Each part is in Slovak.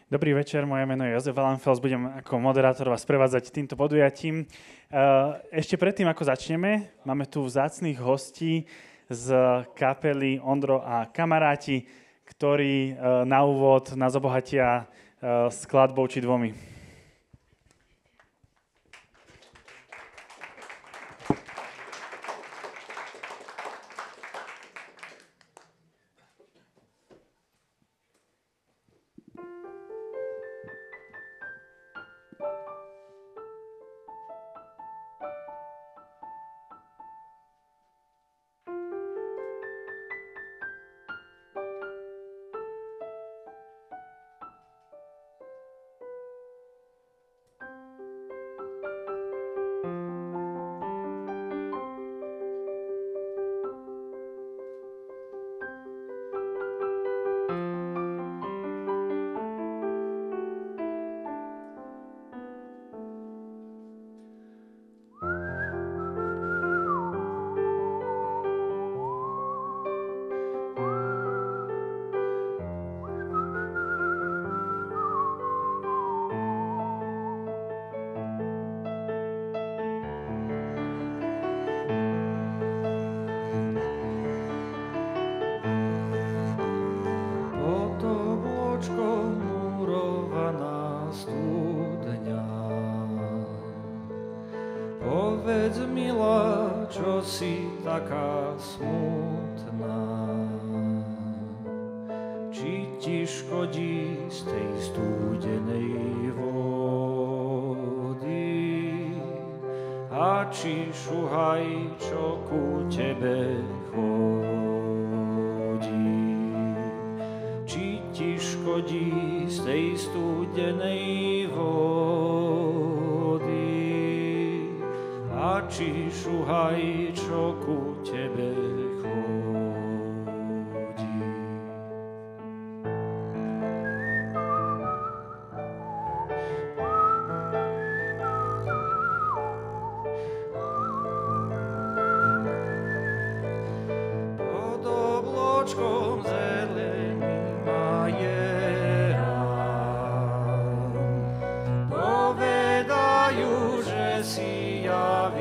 Dobrý večer, moje meno je Jozef Valenfels, budem ako moderátor vás prevádzať týmto podujatím. Ešte predtým, ako začneme, máme tu vzácnych hostí z kapely Ondro a kamaráti, ktorí na úvod nás obohatia skladbou či dvomi. Taká smutná, či ti škodí z tej stúdenej vody a či šuhaj, čo ku tebe chodí. Či ti škodí z tej stúdenej vody a či šuhaj, čo ku tebe chodí. Pod obločkom zeleným a jerám povedajú, že si ja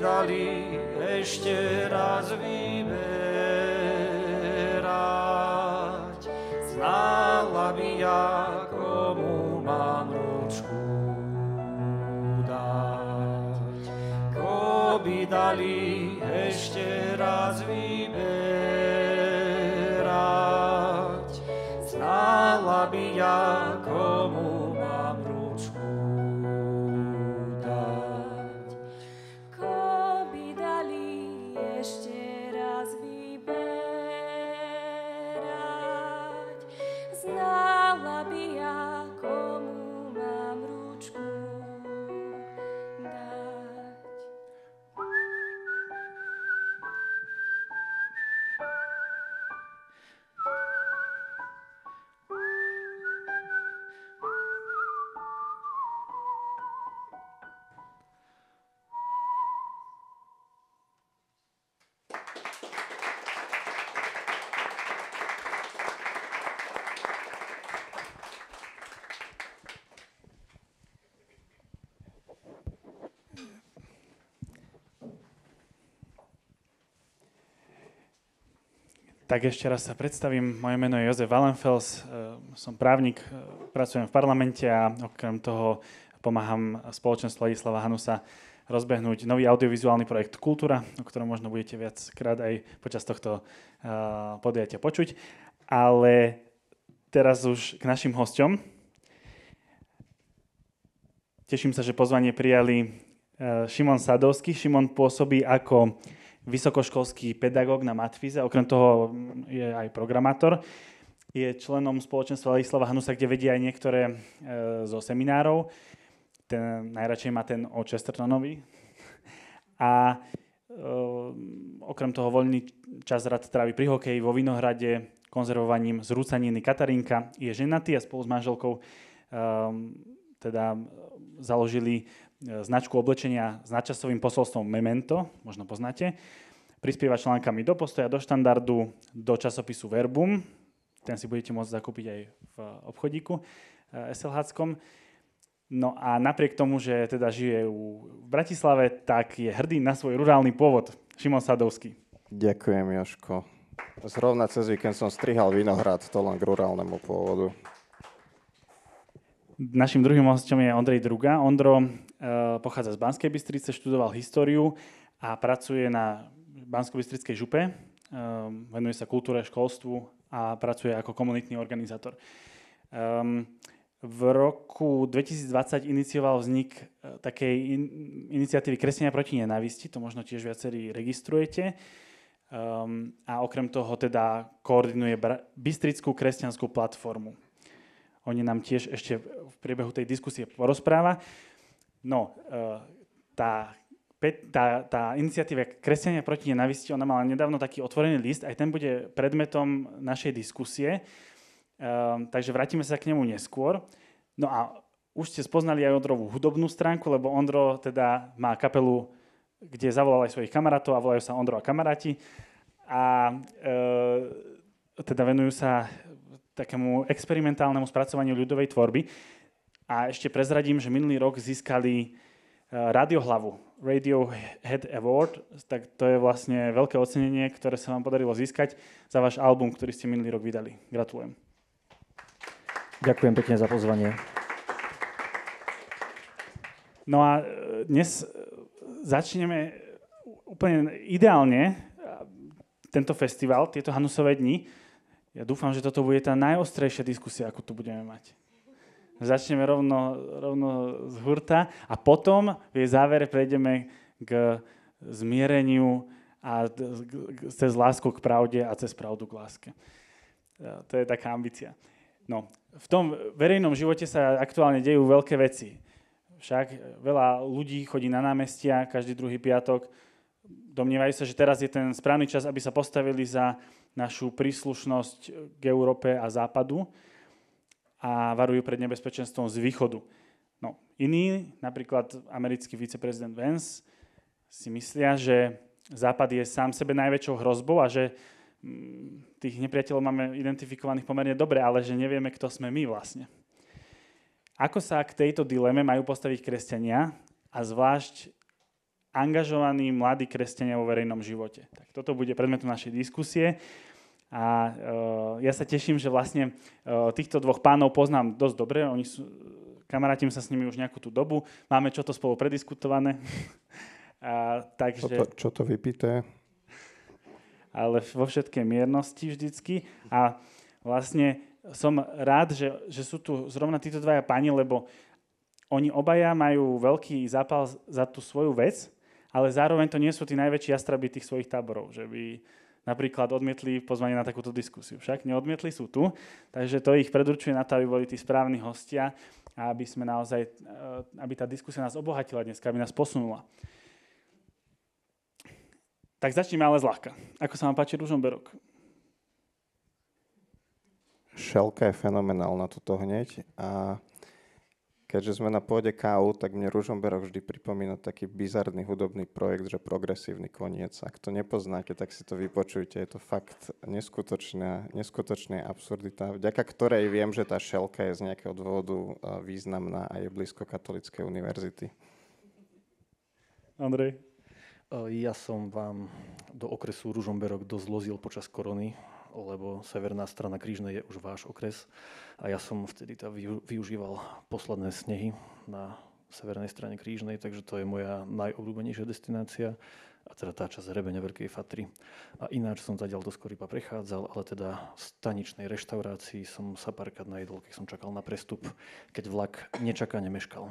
dali ešte raz vyberať. Znala by ja, komu mám ručku dať. Koby dali ešte raz vyberať. Znala by ja, komu mám ručku Tak ešte raz sa predstavím. Moje meno je Jozef Valenfels, som právnik, pracujem v parlamente a okrem toho pomáham spoločenstvu Ladislava Hanusa rozbehnúť nový audiovizuálny projekt Kultúra, o ktorom možno budete viackrát aj počas tohto podujatia počuť. Ale teraz už k našim hosťom. Teším sa, že pozvanie prijali Šimon Sadovský. Šimon pôsobí ako vysokoškolský pedagóg na Matfize, okrem toho je aj programátor. Je členom spoločenstva Ladislava Hanusa, kde vedie aj niektoré zo seminárov. Najradšej má ten o Chestertonovi. A okrem toho voľný čas rád trávi pri hokeji, vo Vinohrade, konzervovaním zrúcaniny Katarínka. Je ženatý a spolu s manželkou založili značku oblečenia s nadčasovým posolstvom Memento, možno poznáte. Prispieva článkami do Postoja, do Štandardu, do časopisu Verbum. Ten si budete môcť zakúpiť aj v obchodíku SLH-ckom. No a napriek tomu, že teda žije v Bratislave, tak je hrdý na svoj rurálny pôvod. Šimon Sadovský. Ďakujem, Jožko. Zrovna cez víkend som strihal vinohrad, to len k rurálnemu pôvodu. Našim druhým hosťom je Ondrej Druga. Ondro pochádza z Banskej Bystrice, študoval históriu a pracuje na Banskobystrickej župe. Venuje sa kultúre, školstvu a pracuje ako komunitný organizátor. V roku 2020 inicioval vznik takej iniciatívy Kresťania proti nenávisti, to možno tiež viacerí registrujete. A okrem toho teda koordinuje Bystrickú kresťanskú platformu. Oni nám tiež ešte v priebehu tej diskusie porozpráva. No, tá iniciatíva Kresťania proti nenávisti, ona mala nedávno taký otvorený list, aj ten bude predmetom našej diskusie, takže vrátime sa k nemu neskôr. No a už ste spoznali aj Ondrovú hudobnú stránku, lebo Ondro teda má kapelu, kde zavolal aj svojich kamarátov a volajú sa Ondro a kamaráti a teda venujú sa takému experimentálnemu spracovaniu ľudovej tvorby. A ešte prezradím, že minulý rok získali Radiohlavu, Radiohead Award, tak to je vlastne veľké ocenenie, ktoré sa vám podarilo získať za váš album, ktorý ste minulý rok vydali. Gratulujem. Ďakujem pekne za pozvanie. No a dnes začneme úplne ideálne tento festival, tieto Hanusové dni. Ja dúfam, že toto bude tá najostrejšia diskusia, akú tu budeme mať. Začneme rovno z hurta a potom v jej závere prejdeme k zmiereniu a cez lásku k pravde a cez pravdu k láske. To je taká ambícia. No, v tom verejnom živote sa aktuálne dejú veľké veci. Však veľa ľudí chodí na námestia každý druhý piatok. Domnievajú sa, že teraz je ten správny čas, aby sa postavili za našu príslušnosť k Európe a Západu a varujú pred nebezpečenstvom z východu. No, iní, napríklad americký viceprezident Vance, si myslia, že Západ je sám sebe najväčšou hrozbou a že tých nepriateľov máme identifikovaných pomerne dobre, ale že nevieme, kto sme my vlastne. Ako sa k tejto dileme majú postaviť kresťania a zvlášť angažovaní mladí kresťania vo verejnom živote? Tak toto bude predmetom našej diskusie. A ja sa teším, že vlastne týchto dvoch pánov poznám dosť dobre. Oni sú, kamarátim sa s nimi už nejakú tú dobu. Máme čo to spolu prediskutované. Takže, čo to vypité? Ale vo všetkej miernosti vždycky. A vlastne som rád, že sú tu zrovna títo dvaja páni, lebo oni obaja majú veľký zápal za tú svoju vec, ale zároveň to nie sú tí najväčší jastraby tých svojich táborov, že by napríklad odmietli pozvanie na takúto diskusiu. Však neodmietli, sú tu, takže to ich predurčuje na to, aby boli tí správni hostia a aby sme naozaj, aby tá diskusia nás obohatila dneska, aby nás posunula. Tak začneme ale zľahka. Ako sa vám páči Ružomberok? Šelka je fenomenálna tuto hneď a keďže sme na pôde KU, tak mne Ružomberok vždy pripomína taký bizarný hudobný projekt, že Progresívny koniec. Ak to nepoznáte, tak si to vypočujte. Je to fakt neskutočná absurdita, vďaka ktorej viem, že tá šelka je z nejakého dôvodu významná a je blízko Katolíckej univerzity. Ondrej? Ja som vám do okresu Ružomberok dosť lozil počas korony, lebo severná strana Krížnej je už váš okres a ja som vtedy využíval posledné snehy na severnej strane Krížnej, takže to je moja najobľúbenejšia destinácia a teda tá časť Rebene Veľkej Fatry. A ináč som zatiaľ do Skorypa prechádzal, ale teda v staničnej reštaurácii som sa párkrát najedol, keď som čakal na prestup, keď vlak nečakane meškal.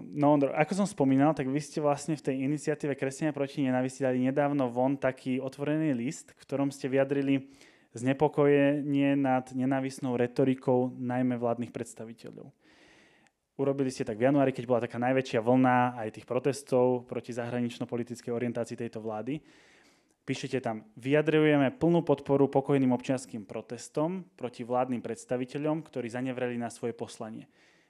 No, Ondro, ako som spomínal, tak vy ste vlastne v tej iniciatíve Kresťania proti nenávisti dali nedávno von taký otvorený list, v ktorom ste vyjadrili znepokojenie nad nenávisnou retorikou najmä vládnych predstaviteľov. Urobili ste tak v januári, keď bola taká najväčšia vlna aj tých protestov proti zahranično-politickej orientácii tejto vlády. Píšete tam, vyjadrujeme plnú podporu pokojným občianskym protestom proti vládnym predstaviteľom, ktorí zanevreli na svoje poslanie.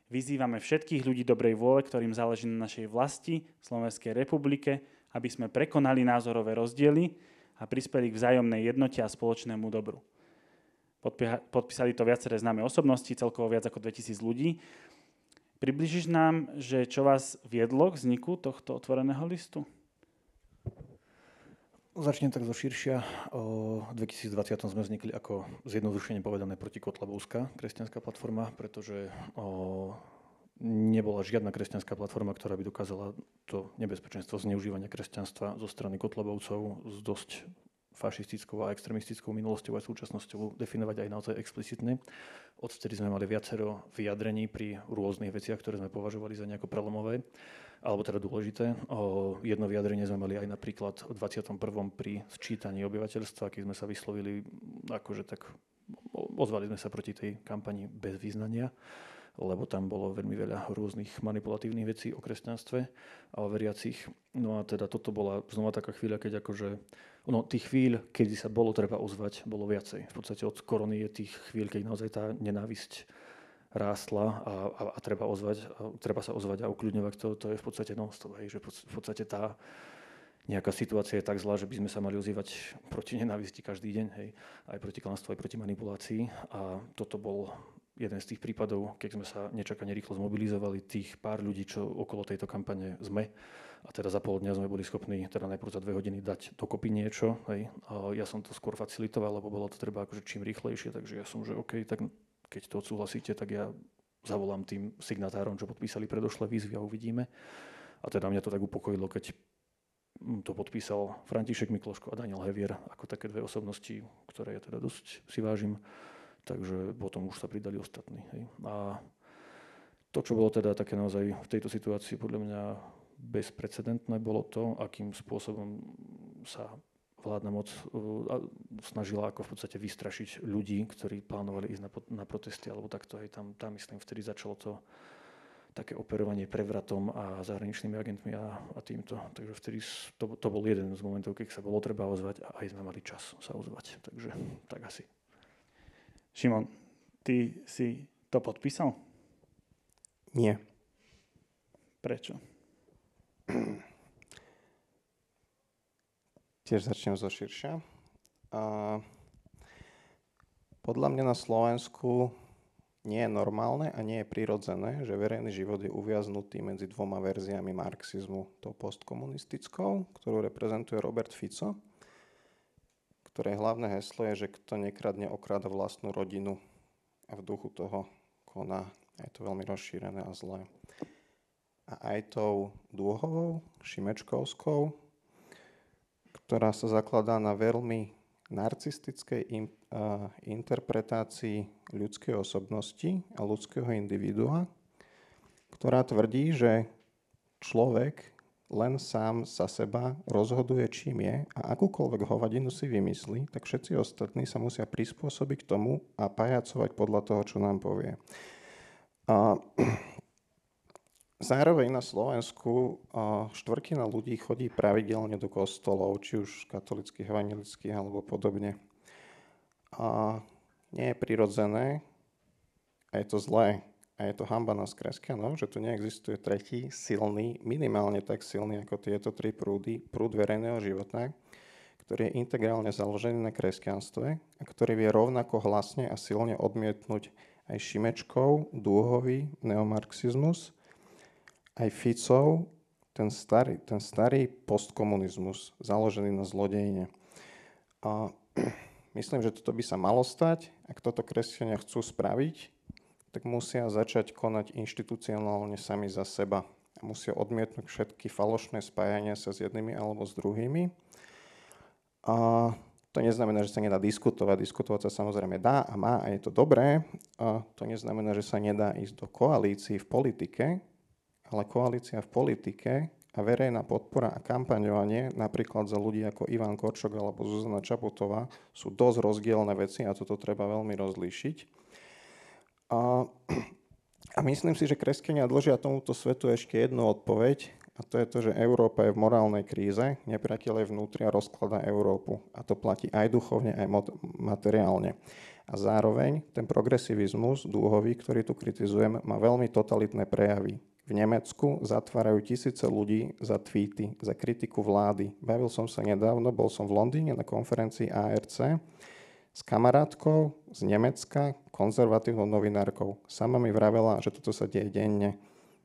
Vyzývame všetkých ľudí dobrej vôle, ktorým záleží na našej vlasti, Slovenskej republike aby sme prekonali názorové rozdiely a prispeli k vzájomnej jednote a spoločnému dobru. Podpísali to viaceré známe osobnosti, celkovo viac ako 2000 ľudí. Približíš nám, že čo vás viedlo k vzniku tohto otvoreného listu? Začnem tak zo širšia. V 2020 sme vznikli ako zjednodušene povedané protikotlebovská kresťanská platforma, pretože nebola žiadna kresťanská platforma, ktorá by dokázala to nebezpečenstvo zneužívania kresťanstva zo strany kotlebovcov s dosť fašistickou a extremistickou minulosťou a súčasnosťou definovať aj naozaj explicitne. Odvtedy sme mali viacero vyjadrení pri rôznych veciach, ktoré sme považovali za nejako prelomové, alebo teda dôležité. Jedno vyjadrenie sme mali aj napríklad v 21. pri sčítaní obyvateľstva, keď sme sa vyslovili, akože tak ozvali sme sa proti tej kampani bez vyznania, lebo tam bolo veľmi veľa rôznych manipulatívnych vecí o kresťanstve a o veriacich. No a teda toto bola znova taká chvíľa, keď akože tých chvíľ, kedy sa bolo treba ozvať, bolo viacej. V podstate od korony je tých chvíľ, keď naozaj tá nenávisť rástla a treba sa ozvať a ukľudňovať. To je v podstate non-stop, hej, že v podstate tá nejaká situácia je tak zlá, že by sme sa mali ozývať proti nenávisti každý deň, hej, aj proti klamstvu, aj proti manipulácii. A toto bol jeden z tých prípadov, keď sme sa nečakane rýchlo zmobilizovali, tých pár ľudí, čo okolo tejto kampane sme. A teda za pol dňa sme boli schopní, teda najprv za 2 hodiny dať dokopy niečo. Hej. A ja som to skôr facilitoval, lebo bolo to treba akože čím rýchlejšie, takže ja som, že OK, tak keď to odsúhlasíte, tak ja zavolám tým signatárom, čo podpísali predošlé výzvy a uvidíme. A teda mňa to tak upokojilo, keď to podpísal František Mikloško a Daniel Hevier, ako také dve osobnosti, ktoré ja teda dosť si vážim. Takže potom už sa pridali ostatní. Hej. A to, čo bolo teda také naozaj v tejto situácii podľa mňa bezprecedentné, bolo to, akým spôsobom sa vládna moc snažila ako v podstate vystrašiť ľudí, ktorí plánovali ísť na protesty alebo takto. Hej. Tam myslím, vtedy začalo to také operovanie prevratom a zahraničnými agentmi a týmto. Takže vtedy to bol jeden z momentov, keď sa bolo treba ozvať a aj sme mali čas sa ozvať. Takže tak asi. Šimon, ty si to podpísal? Nie. Prečo? Tiež začnem zo širšia. Podľa mňa na Slovensku nie je normálne a nie je prirodzené, že verejný život je uviaznutý medzi dvoma verziami marxizmu. Tou postkomunistickou, ktorú reprezentuje Robert Fico, ktorej hlavné heslo je, že kto nekradne, okráda vlastnú rodinu a v duchu toho koná. Je to veľmi rozšírené a zlé. A aj tou Dúhovou, Šimečkovskou, ktorá sa zakladá na veľmi narcistickej interpretácii ľudskej osobnosti a ľudského individua, ktorá tvrdí, že človek len sám za seba rozhoduje, čím je a akúkoľvek hovadinu si vymyslí, tak všetci ostatní sa musia prispôsobiť k tomu a pajacovať podľa toho, čo nám povie. Zároveň na Slovensku štvrtina ľudí chodí pravidelne do kostolov, či už katolických, evangelických alebo podobne. Nie je prirodzené a je to zlé. A je to hanba nás kresťanov, že tu neexistuje tretí silný, minimálne tak silný ako tieto tri prúdy, prúd verejného života, ktorý je integrálne založený na kresťanstve a ktorý vie rovnako hlasne a silne odmietnúť aj Šimečkov, Dúhový neomarxizmus, aj Ficov, ten starý postkomunizmus, založený na zlodejine. Myslím, že toto by sa malo stať. Ak toto kresťania chcú spraviť, tak musia začať konať inštitucionálne sami za seba. A musia odmietnúť všetky falošné spájania sa s jednými alebo s druhými. A to neznamená, že sa nedá diskutovať. Diskutovať sa samozrejme dá a má a je to dobré. A to neznamená, že sa nedá ísť do koalícií v politike, ale koalícia v politike a verejná podpora a kampaňovanie napríklad za ľudí ako Ivan Korčok alebo Zuzana Čaputová sú dosť rozdielne veci a toto treba veľmi rozlíšiť. A myslím si, že kresťania dlžia tomuto svetu ešte jednu odpoveď a to je to, že Európa je v morálnej kríze, nepriateľ je vnútri a rozkladá Európu. A to platí aj duchovne, aj materiálne. A zároveň ten progresivizmus dúhový, ktorý tu kritizujem, má veľmi totalitné prejavy. V Nemecku zatvárajú tisíce ľudí za tweety, za kritiku vlády. Bavil som sa nedávno, bol som v Londýne na konferencii ARC s kamarátkou z Nemecka, konzervatívnou novinárkou. Sama mi vravela, že toto sa deje denne.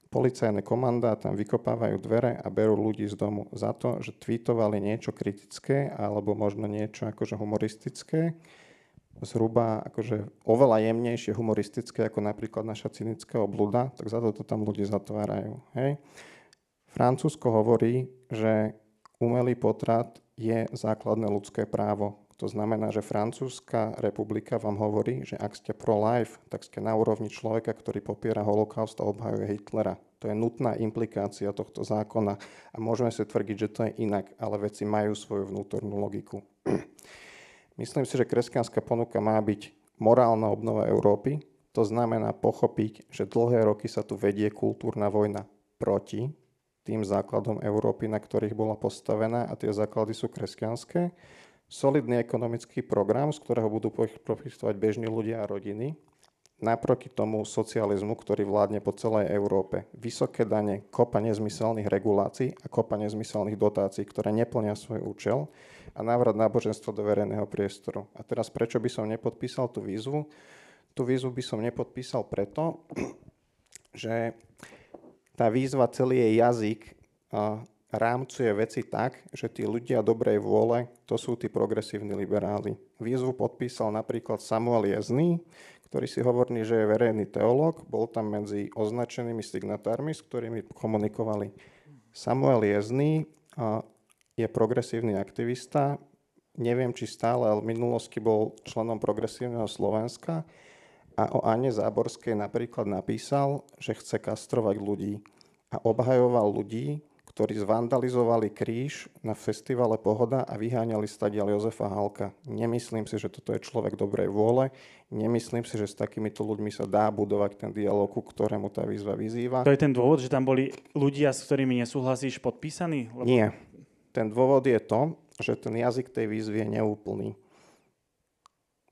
Policajné komandá tam vykopávajú dvere a berú ľudí z domu za to, že tweetovali niečo kritické alebo možno niečo akože humoristické. Zhruba akože oveľa jemnejšie humoristické ako napríklad naša cynická obluda, tak za to tam ľudí zatvárajú. Hej. Francúzsko hovorí, že umelý potrat je základné ľudské právo. To znamená, že Francúzska republika vám hovorí, že ak ste pro-life, tak ste na úrovni človeka, ktorý popiera holokaust a obhajuje Hitlera. To je nutná implikácia tohto zákona a môžeme si tvrdiť, že to je inak, ale veci majú svoju vnútornú logiku. Myslím si, že kresťanská ponuka má byť morálna obnova Európy. To znamená pochopiť, že dlhé roky sa tu vedie kultúrna vojna proti tým základom Európy, na ktorých bola postavená, a tie základy sú kresťanské. Solidný ekonomický program, z ktorého budú profitovať bežní ľudia a rodiny. Naproti tomu socializmu, ktorý vládne po celej Európe. Vysoké dane, kopa nezmyselných regulácií a kopa nezmyselných dotácií, ktoré neplnia svoj účel, a návrat náboženstva do verejného priestoru. A teraz prečo by som nepodpísal tú výzvu? Tú výzvu by som nepodpísal preto, že tá výzva, celý jej jazyk rámcuje veci tak, že tí ľudia dobrej vôle, to sú tí progresívni liberáli. Výzvu podpísal napríklad Samuel Jezný, ktorý si hovorí, že je verejný teológ, bol tam medzi označenými signatármi, s ktorými komunikovali. Samuel Jezný je progresívny aktivista, neviem či stále, ale v minulosti bol členom Progresívneho Slovenska a o Anne Záborskej napríklad napísal, že chce kastrovať ľudí a obhajoval ľudí, ktorí zvandalizovali kríž na festivale Pohoda a vyháňali stadiaľ Jozefa Halka. Nemyslím si, že toto je človek dobrej vôle. Nemyslím si, že s takýmito ľuďmi sa dá budovať ten dialóg, ku ktorému tá výzva vyzýva. To je ten dôvod, že tam boli ľudia, s ktorými nesúhlasíš, podpísaní? Lebo... Nie. Ten dôvod je to, že ten jazyk tej výzvy je neúplný.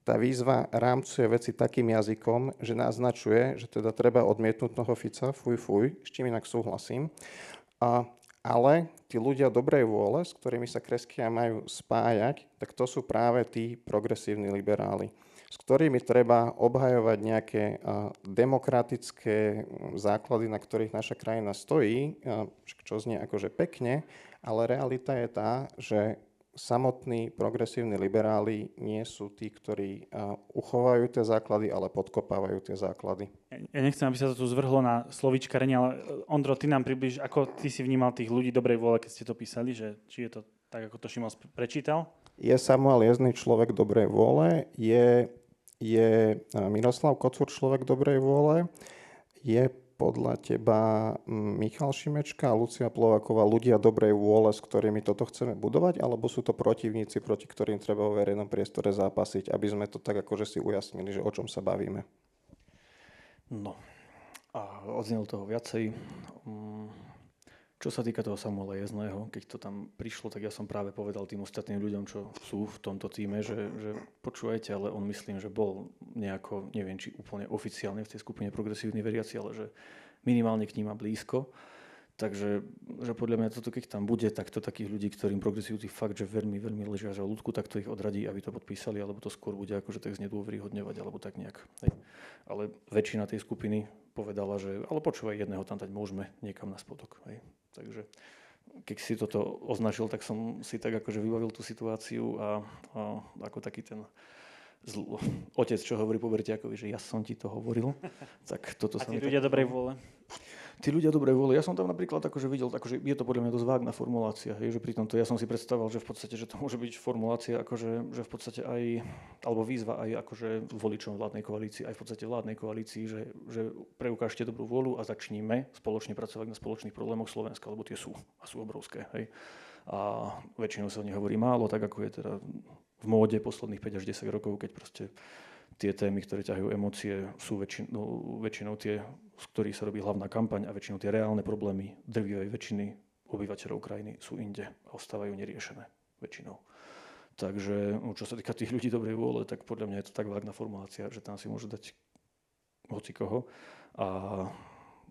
Tá výzva rámcuje veci takým jazykom, že naznačuje, že teda treba odmietnúť toho Fica, fuj, s čím inak súhlasím. Ale tí ľudia dobrej vôle, s ktorými sa kresťania majú spájať, tak to sú práve tí progresívni liberáli, s ktorými treba obhajovať nejaké demokratické základy, na ktorých naša krajina stojí, čo znie akože pekne, ale realita je tá, že samotní progresívni liberáli nie sú tí, ktorí uchovajú tie základy, ale podkopávajú tie základy. Ja nechcem, aby sa to tu zvrhlo na slovíčkarenie, ale Ondro, ty nám približ, ako ty si vnímal tých ľudí dobrej vôle, keď ste to písali, že či je to tak, ako to Šimon prečítal? Je Samuel Jezný človek dobrej vôle, je Miroslav Kocúr človek dobrej vôle, je podľa teba Michal Šimečka a Lucia Plováková ľudia dobrej vôle, s ktorými toto chceme budovať, alebo sú to protivníci, proti ktorým treba vo verejnom priestore zápasiť, aby sme to tak akože si ujasnili, že o čom sa bavíme? No, a odznelo toho viacej. Čo sa týka toho Samuela Jezného, keď to tam prišlo, tak ja som práve povedal tým ostatným ľuďom, čo sú v tomto týme, že počúvajte, ale on myslím, že bol nejako, neviem, či úplne oficiálne v tej skupine progresívni veriaci, ale že minimálne k ním má blízko. Takže že podľa mňa toto, keď tam bude, tak to takých ľudí, ktorým progresívci fakt, že veľmi, veľmi ležia za ľudku, tak to ich odradí, aby to podpísali, alebo to skôr bude akože tak znedôveryhodňovať, alebo tak nejak. Hej. Ale väčšina tej skupiny povedala, že ale počúvaj, jedného tam dať môžeme niekam na spodok. Hej. Takže keď si toto označil, tak som si tak akože vybavil tú situáciu a ako taký ten otec, čo hovorí Pobertiakovi, že ja som ti to hovoril. Tak toto a tí ľudia dobrej vôle? Tí ľudia dobrej vôle. Ja som tam napríklad akože videl, akože je to podľa mňa dosť vágna formulácia, že pri tomto ja som si predstavoval, že v podstate, že to môže byť formulácia, akože, že v podstate aj, alebo výzva aj akože voličom vládnej koalícii, aj v podstate vládnej koalícii, že preukážte dobrú vôľu a začníme spoločne pracovať na spoločných problémoch Slovenska, lebo tie sú a sú obrovské. Hej. A väčšinou sa o nich hovorí málo, tak ako je teda v móde posledných 5 až 10 rokov, keď proste tie témy, ktoré ťahajú emócie, sú väčšinou tie, z ktorých sa robí hlavná kampaň, a väčšinou tie reálne problémy drvivej väčšiny obyvateľov krajiny sú inde a ostávajú neriešené väčšinou. Takže čo sa týka tých ľudí dobrej vôle, tak podľa mňa je to tak vágna formulácia, že tam si môžu dať hocikoho. A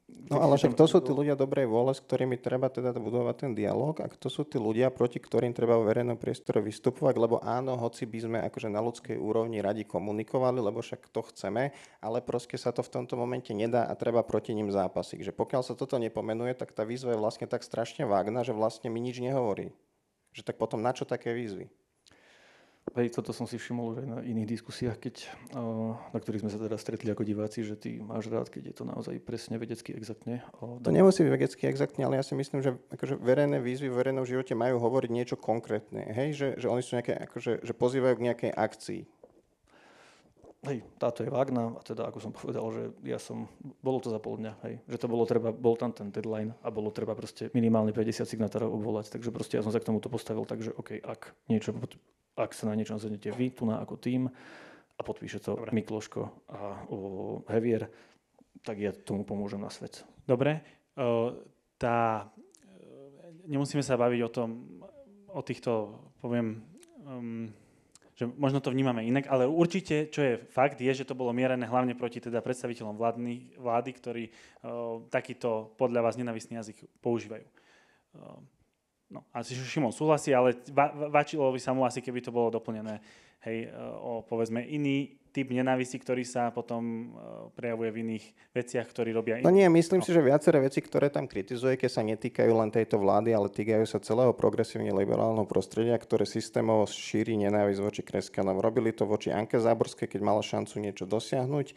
No ale však to sú tí ľudia dobrej vôle, s ktorými treba teda budovať ten dialog, a to sú tí ľudia, proti ktorým treba v verejnom priestore vystupovať, lebo áno, hoci by sme akože na ľudskej úrovni radi komunikovali, lebo však to chceme, ale proste sa to v tomto momente nedá a treba proti ním zápasiť. Že pokiaľ sa toto nepomenuje, tak tá výzva je vlastne tak strašne vágna, že vlastne mi nič nehovorí. Že tak potom na čo také výzvy? Hej, toto som si všimol aj na iných diskusiách, na ktorých sme sa teda stretli ako diváci, že ty máš rád, keď je to naozaj presne vedecky exaktne. To nemusí byť vedecky exaktne, ale ja si myslím, že akože verejné výzvy v verejnom živote majú hovoriť niečo konkrétne. Hej, že oni sú nejaké, akože, že pozývajú k nejakej akcii. Hej, táto je vágna a teda, ako som povedal, že bolo to za pol dňa, hej, že to bol tam ten deadline a bolo treba proste minimálne 50 signatárov obvolať, takže proste ja som sa k tomuto postavil, takže OK, ak sa na niečo zhodnete vy, tu ako tým, a podpíše to Mikloško a Hevier, tak ja tomu pomôžem na svet. Dobre. Nemusíme sa baviť o týchto, poviem, že možno to vnímame inak, ale určite, čo je fakt, je, že to bolo mierené hlavne proti teda predstaviteľom vlády, ktorí takýto podľa vás nenávistný jazyk používajú. No, asi Šimon súhlasí, ale váčilo by sa mu asi, keby to bolo doplnené, hej, o povedzme iný typ nenávisti, ktorý sa potom prejavuje v iných veciach, ktorí robia iní. No nie, myslím si, že viaceré veci, ktoré tam kritizuje, keď sa netýkajú len tejto vlády, ale týkajú sa celého progresívne liberálneho prostredia, ktoré systémovo šíri nenávisť voči kresťanom. Robili to voči Anke Záborskej, keď mala šancu niečo dosiahnuť.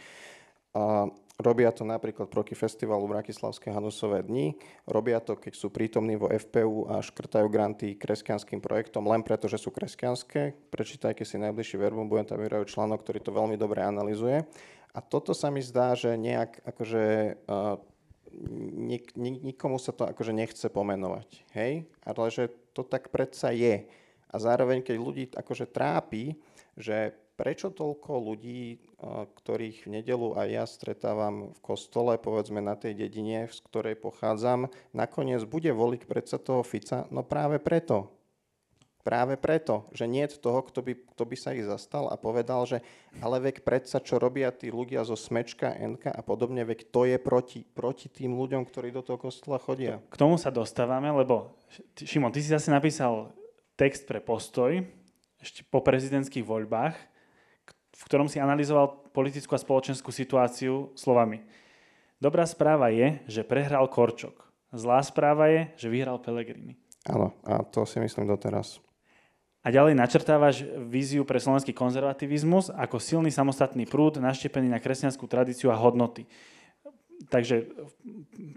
Robia to napríklad proti festivalu Bratislavské Hanusové dni. Robia to, keď sú prítomní vo FPU a škrtajú granty kresťanským projektom len preto, že sú kresťanské. Prečítajte si najbližší verbum, budem tam vyrobiť článok, ktorý to veľmi dobre analyzuje. A toto sa mi zdá, že nejak akože nikomu sa to akože nechce pomenovať. Hej? Ale že to tak predsa je. A zároveň, keď ľudí akože trápi, že prečo toľko ľudí, ktorých v nedeľu aj ja stretávam v kostole, povedzme na tej dedine, z ktorej pochádzam, nakoniec bude voliť predsa toho Fica? No práve preto. Práve preto, že nie je toho, kto by sa ich zastal a povedal, že ale veď predsa, čo robia tí ľudia zo Smečka, NK a podobne, veď to je proti tým ľuďom, ktorí do toho kostola chodia. K tomu sa dostávame, lebo Šimon, ty si zase napísal text pre Postoj ešte po prezidentských voľbách, v ktorom si analyzoval politickú a spoločenskú situáciu slovami. Dobrá správa je, že prehral Korčok. Zlá správa je, že vyhral Pellegrini. Áno, a to si myslím doteraz. A ďalej načrtávaš víziu pre slovenský konzervativizmus ako silný samostatný prúd naštepený na kresťanskú tradíciu a hodnoty. Takže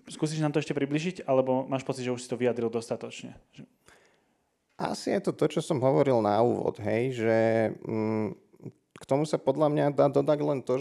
skúsiš nám to ešte približiť, alebo máš pocit, že už si to vyjadril dostatočne? Asi je to, čo som hovoril na úvod, hej, že k tomu sa podľa mňa dá dodať len to,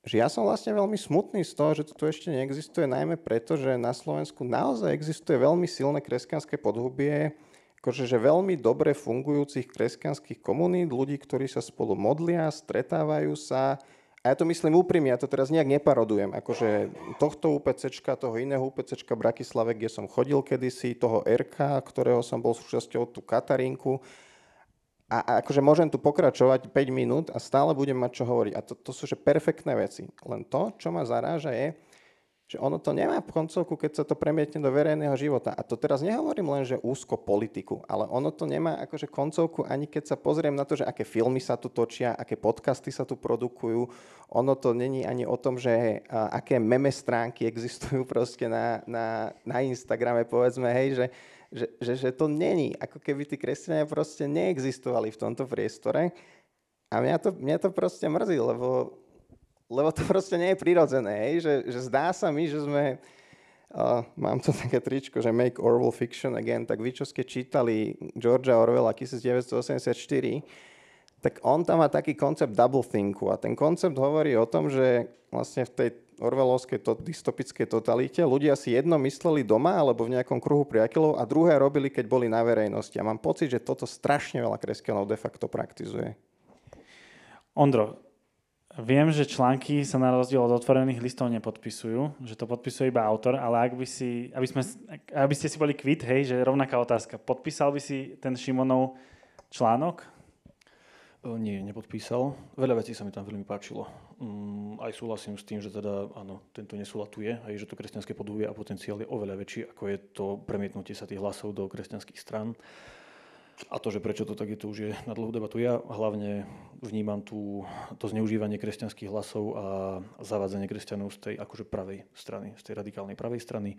že ja som vlastne veľmi smutný z toho, že to tu ešte neexistuje, najmä preto, že na Slovensku naozaj existuje veľmi silné kresťanské podhubie, akože že veľmi dobre fungujúcich kresťanských komunít, ľudí, ktorí sa spolu modlia, stretávajú sa. A ja to myslím úprimne, ja to teraz nejak neparodujem. Akože tohto UPCčka, toho iného UPCčka v Bratislave, kde som chodil kedysi, toho RK, ktorého som bol súčasťou, tú Katarinku. A akože môžem tu pokračovať 5 minút a stále budem mať čo hovoriť. A to sú že perfektné veci. Len to, čo ma zaráža, je, že ono to nemá koncovku, keď sa to premietne do verejného života. A to teraz nehovorím len, že úzko politiku, ale ono to nemá akože koncovku, ani keď sa pozriem na to, že aké filmy sa tu točia, aké podcasty sa tu produkujú. Ono to není ani o tom, že aké meme stránky existujú proste na Instagrame, povedzme, hej, že to není, ako keby tí kresťania proste neexistovali v tomto priestore. A mňa to proste mrzí, lebo to proste nie je prirodzené. Hej? Že zdá sa mi, že sme... mám to také tričko, že Make Orwell Fiction Again, tak vy, čo ste čítali Georgea Orwella 1984, tak on tam má taký koncept doublethinku. A ten koncept hovorí o tom, že vlastne v tej orwellovskej dystopickej totalite ľudia si jedno mysleli doma alebo v nejakom kruhu priateľov a druhé robili, keď boli na verejnosti. A mám pocit, že toto strašne veľa kresťanov de facto praktizuje. Ondro, viem, že články sa na rozdiel od otvorených listov nepodpisujú, že to podpisuje iba autor, ale aby ste si boli kvit, hej, že rovnaká otázka. Podpísal by si ten Šimonov článok? Nie, nepodpísal. Veľa vecí sa mi tam veľmi páčilo. Aj súhlasím s tým, že teda áno, tento nesúlatuje, aj že to kresťanské podhubie a potenciál je oveľa väčší, ako je to premietnutie sa tých hlasov do kresťanských strán. A to, že prečo to tak je, to už je na dlhú debatu. Ja hlavne vnímam to zneužívanie kresťanských hlasov a zavádzanie kresťanov z tej akože pravej strany, z tej radikálnej pravej strany.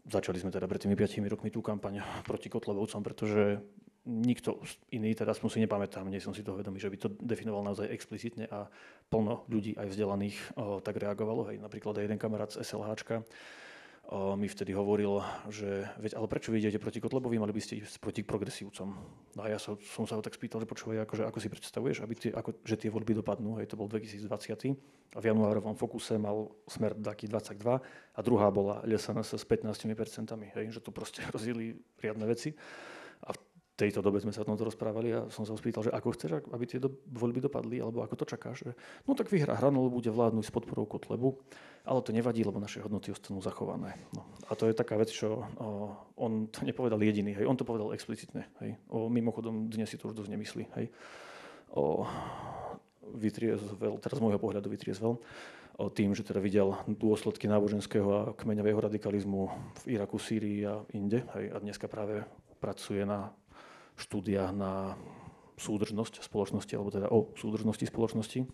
Začali sme teda pred tými 5 rokmi tú kampaň proti Kotlebovcom, pretože nikto iný, teda aspoň si nepamätám, nie som si toho vedomý, že by to definoval naozaj explicitne a plno ľudí aj vzdelaných tak reagovalo. Hej, napríklad aj jeden kamarát z SLHčka mi vtedy hovoril, že veď, ale prečo vy idete proti Kotlebovým, mali by ste ísť proti progresívcom. No a ja som sa ho tak spýtal, že počúvaj, akože, ako si predstavuješ, že tie voľby dopadnú, hej, to bol 2020 a v januárovom fokuse mal Smer taký 22 a druhá bola LSNS s 15%, hej, že to proste rozdielili riadne veci. A v tejto dobe sme sa o tomto rozprávali a som sa ho spýtal, že ako chceš, aby tie voľby dopadli, alebo ako to čakáš. Že, no tak vyhrá Hranol, bude vládnuť s podporou Kotlebu, ale to nevadí, lebo naše hodnoty ostanú zachované. No. A to je taká vec, čo on to nepovedal jediný, hej, on to povedal explicitne. Hej. Mimochodom, dnes si to už dosť nemyslí. Hej. Vytriezvel, teraz z môjho pohľadu vytriezvel, tým, že teda videl dôsledky náboženského a kmeňového radikalizmu v Iraku, Sýrii a inde. Hej. A dneska práve pracuje na štúdia na súdržnosť spoločnosti, alebo teda o súdržnosti spoločnosti.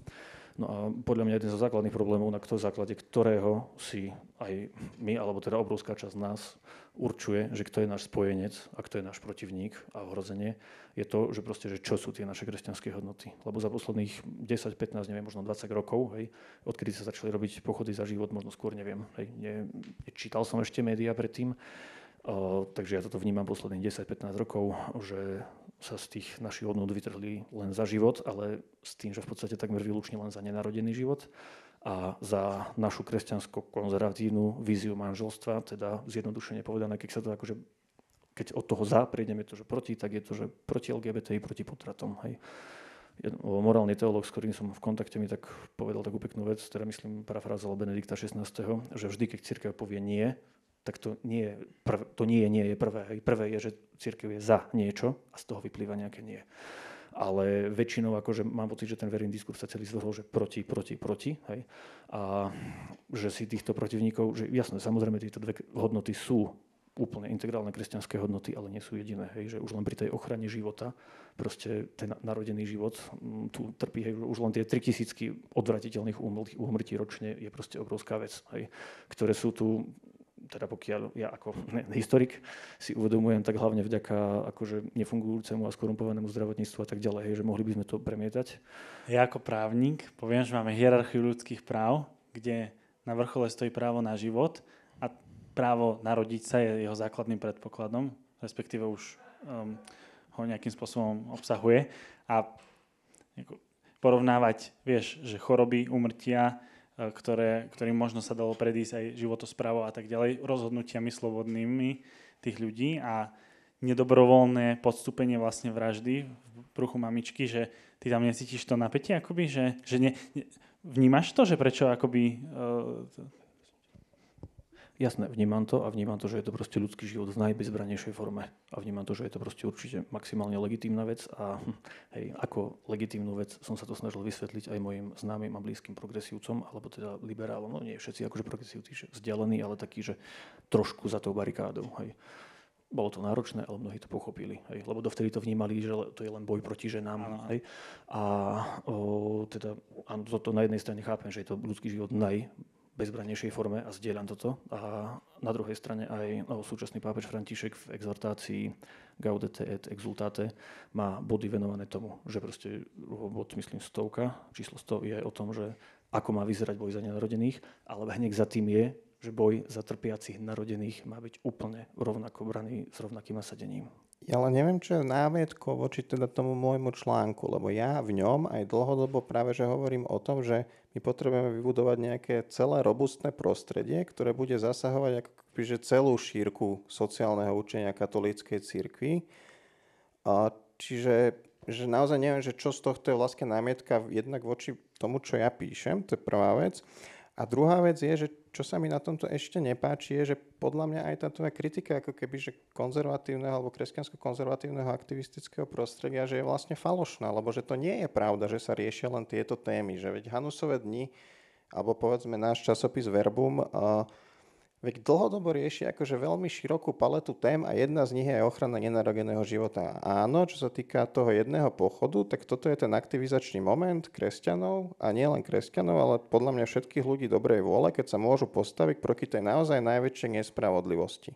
No a podľa mňa jeden zo základných problémov, na základe ktorého si aj my, alebo teda obrovská časť nás určuje, že kto je náš spojenec a kto je náš protivník a ohrozenie, je to, že proste, že čo sú tie naše kresťanské hodnoty. Lebo za posledných 10, 15, neviem, možno 20 rokov, hej, odkedy sa začali robiť pochody za život, možno skôr neviem, hej, nečítal som ešte médiá predtým, takže ja toto vnímam posledných 10-15 rokov, že sa z tých našich hodnôt vytrhli len za život, ale s tým, že v podstate takmer výlučne len za nenarodený život a za našu kresťansko-konzervatívnu víziu manželstva, teda zjednodušene povedané, keď od toho za prejdeme to, že proti, tak je to, že proti LGBTI, proti potratom. Hej. Morálny teológ, s ktorým som v kontakte, mi tak povedal takú peknú vec, teda myslím, parafrázoval Benedikta XVI, že vždy, keď cirkev povie nie, tak to nie je prvé. Hej. Prvé je, že cirkev je za niečo a z toho vyplýva nejaké nie. Ale väčšinou akože mám pocit, že ten verejný diskurs sa celý zvrhol, že proti. Hej. A že si týchto protivníkov, že jasné, samozrejme tieto dve hodnoty sú úplne integrálne kresťanské hodnoty, ale nie sú jediné. Hej. Že už len pri tej ochrane života, proste ten narodený život tu trpí, hej, už len tie 3000 odvratiteľných úmrtí ročne je proste obrovská vec, hej, ktoré sú tu. Teda pokiaľ ja ako historik si uvedomujem, tak hlavne vďaka akože nefungujúcemu a skorumpovanému zdravotníctvu a tak ďalej, hej, že mohli by sme to premietať. Ja ako právnik poviem, že máme hierarchiu ľudských práv, kde na vrchole stojí právo na život a právo narodiť sa je jeho základným predpokladom, respektíve už ho nejakým spôsobom obsahuje. A porovnávať, vieš, že choroby, úmrtia, ktorým možno sa dalo predísť aj životosprávou a tak ďalej, rozhodnutiami slobodnými tých ľudí a nedobrovoľné podstúpenie vlastne vraždy v bruchu mamičky, že ty tam necítiš to napätie, akoby, že vnímaš to, že prečo akoby... Jasné, vnímam to, že je to proste ľudský život v najbezbrannejšej forme. A vnímam to, že je to proste určite maximálne legitímna vec a hej, ako legitímnu vec som sa to snažil vysvetliť aj mojim známym a blízkym progresívcom, alebo teda liberálom. No nie všetci akože progresívci vzdialení, ale takí, že trošku za tou barikádou. Hej. Bolo to náročné, ale mnohí to pochopili. Hej. Lebo dovtedy to vnímali, že to je len boj proti ženám. Hej. A teda toto na jednej strane chápem, že je to ľudský život bezbrannejšej forme a zdieľam toto. A na druhej strane aj súčasný pápež František v exhortácii Gaudete et Exultate má body venované tomu, že proste bod, myslím, 100, číslo 100 je o tom, že ako má vyzerať boj za nenarodených, ale hneď za tým je, že boj za trpiacich narodených má byť úplne rovnako braný s rovnakým nasadením. Ja ale neviem, čo je námietko voči teda tomu môjmu článku, lebo ja v ňom aj dlhodobo práve že hovorím o tom, že my potrebujeme vybudovať nejaké celé robustné prostredie, ktoré bude zasahovať akože celú šírku sociálneho učenia katolíckej cirkvi. Čiže že naozaj neviem, že čo z tohto je vlastne námietka jednak voči tomu, čo ja píšem, to je prvá vec. A druhá vec je, že čo sa mi na tomto ešte nepáči, je, že podľa mňa aj tá tvoja kritika ako keby, že konzervatívneho alebo kresťansko-konzervatívneho aktivistického prostredia, že je vlastne falošná, lebo že to nie je pravda, že sa riešia len tieto témy, že veď Hanusové dni, alebo povedzme náš časopis Verbum, veď dlhodobo rieši akože veľmi širokú paletu tém a jedna z nich je aj ochrana nenarodeného života. A áno, čo sa týka toho jedného pochodu, tak toto je ten aktivizačný moment kresťanov a nielen kresťanov, ale podľa mňa všetkých ľudí dobrej vôle, keď sa môžu postaviť proti tej naozaj najväčšej nespravodlivosti.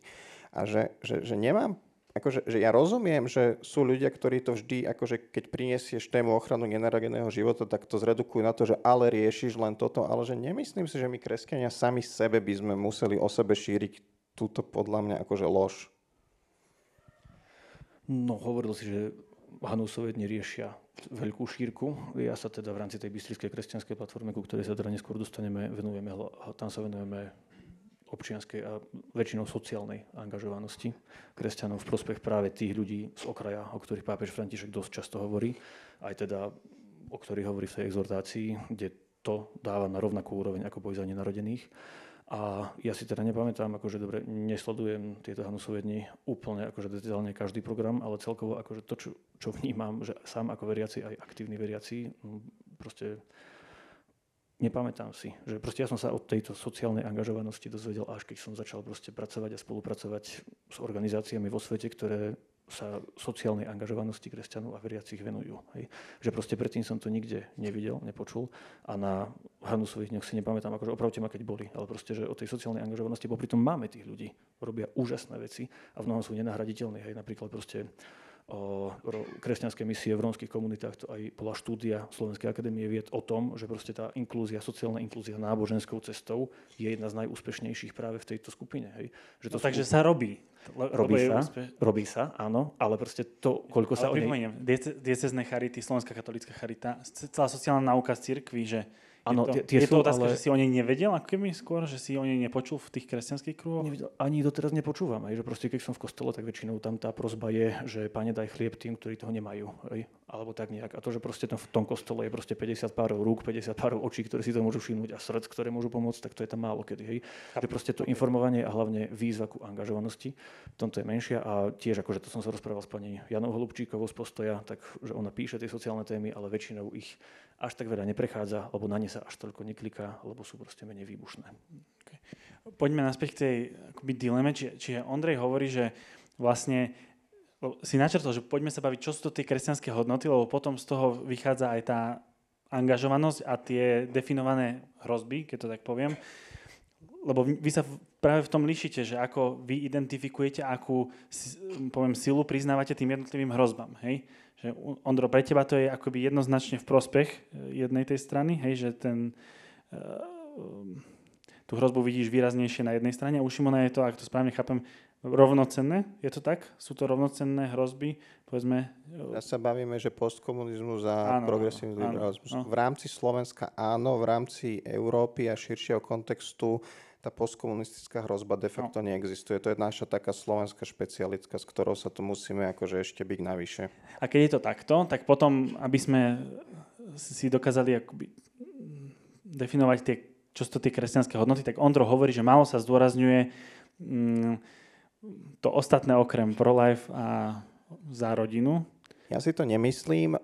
A že nemám, akože, že ja rozumiem, že sú ľudia, ktorí to vždy, akože keď prinesieš tému ochranu nenarodeného života, tak to zredukujú na to, že ale riešiš len toto, ale že nemyslím si, že my kresťania sami sebe by sme museli o sebe šíriť túto podľa mňa akože lož. No, hovoril si, že Hanusové dni riešia veľkú šírku. Ja sa teda v rámci tej Bystrickej kresťanskej platformy, ku ktorej sa teda neskôr dostaneme, tam sa venujeme občianskej a väčšinou sociálnej angažovanosti kresťanov v prospech práve tých ľudí z okraja, o ktorých pápež František dosť často hovorí, aj teda o ktorých hovorí v tej exhortácii, kde to dáva na rovnakú úroveň ako boj za nenarodených. A ja si teda nepamätám, akože dobre, nesledujem tieto Hanusové dni úplne akože detailne každý program, ale celkovo akože to, čo vnímam, že sám ako veriaci, aj aktívny veriaci, proste nepamätám si, že proste ja som sa od tejto sociálnej angažovanosti dozvedel, až keď som začal proste pracovať a spolupracovať s organizáciami vo svete, ktoré sa sociálnej angažovanosti kresťanov a veriacich venujú. Hej. Že proste predtým som to nikde nevidel, nepočul a na Hanusových dňoch si nepamätám, akože opravte ma, keď boli, ale proste, že o tej sociálnej angažovanosti, popri tom máme tých ľudí, robia úžasné veci a v mnohom sú nenahraditeľné. Hej. Napríklad proste o kresťanské misie v rómskych komunitách, to aj bola štúdia Slovenskej akadémie vied o tom, že proste tá inklúzia, sociálna inklúzia náboženskou cestou je jedna z najúspešnejších práve v tejto skupine. Hej. Že to takže sa robí. Robí sa, áno, ale proste to, koľko sa o nej... Diecézne charity, Slovenská katolícka charita, celá sociálna náuka z cirkvi, že Áno, je to otázka, ale že si o nej nevedel, ako keby skôr, že si o nej nepočul v tých kresťanských kruhoch? Nevedel, ani doteraz nepočúvam. Že proste, keď som v kostole, tak väčšinou tam tá prosba je, že Pane, daj chlieb tým, ktorí toho nemajú. Alebo tak nejak. A to, že proste v tom kostole je proste 50 párov rúk, 50 párov očí, ktorí si to môžu všimnúť a srdc, ktoré môžu pomôcť, tak to je tam málo kedy. Hej. Že proste to informovanie a hlavne výzva ku angažovanosti, v tomto je menšia. A tiež, akože to som sa rozprával s pani Janou Holubčíkovou z Postoja, tak že ona píše tie sociálne témy, ale väčšinou ich až tak veľa neprechádza, alebo na ne sa až toľko nekliká, lebo sú proste menej výbušné. Okay. Poďme naspäť k tej akoby dileme, čiže Ondrej hovorí, že vlastne si načrtol, že poďme sa baviť, čo sú to tie kresťanské hodnoty, lebo potom z toho vychádza aj tá angažovanosť a tie definované hrozby, keď to tak poviem. Lebo vy sa práve v tom líšite, že ako vy identifikujete, akú silu priznávate tým jednotlivým hrozbám. Hej? Že, Ondro, pre teba to je akoby jednoznačne v prospech jednej tej strany, hej? Že tú hrozbu vidíš výraznejšie na jednej strane a u Šimona je to, ak to správne chápem, rovnocenné. Je to tak? Sú to rovnocenné hrozby? Povedzme... Ja sa bavíme, že postkomunizmus a progresívny liberalizmus. V rámci Slovenska áno, v rámci Európy a širšieho kontextu tá postkomunistická hrozba de facto neexistuje. To je naša taká slovenská špecialitka, s ktorou sa tu musíme akože ešte byť navyše. A keď je to takto, tak potom, aby sme si dokázali akoby definovať čo sú to tie kresťanské hodnoty, tak Ondro hovorí, že málo sa zdôrazňuje to ostatné okrem pro-life a za rodinu. Ja si to nemyslím.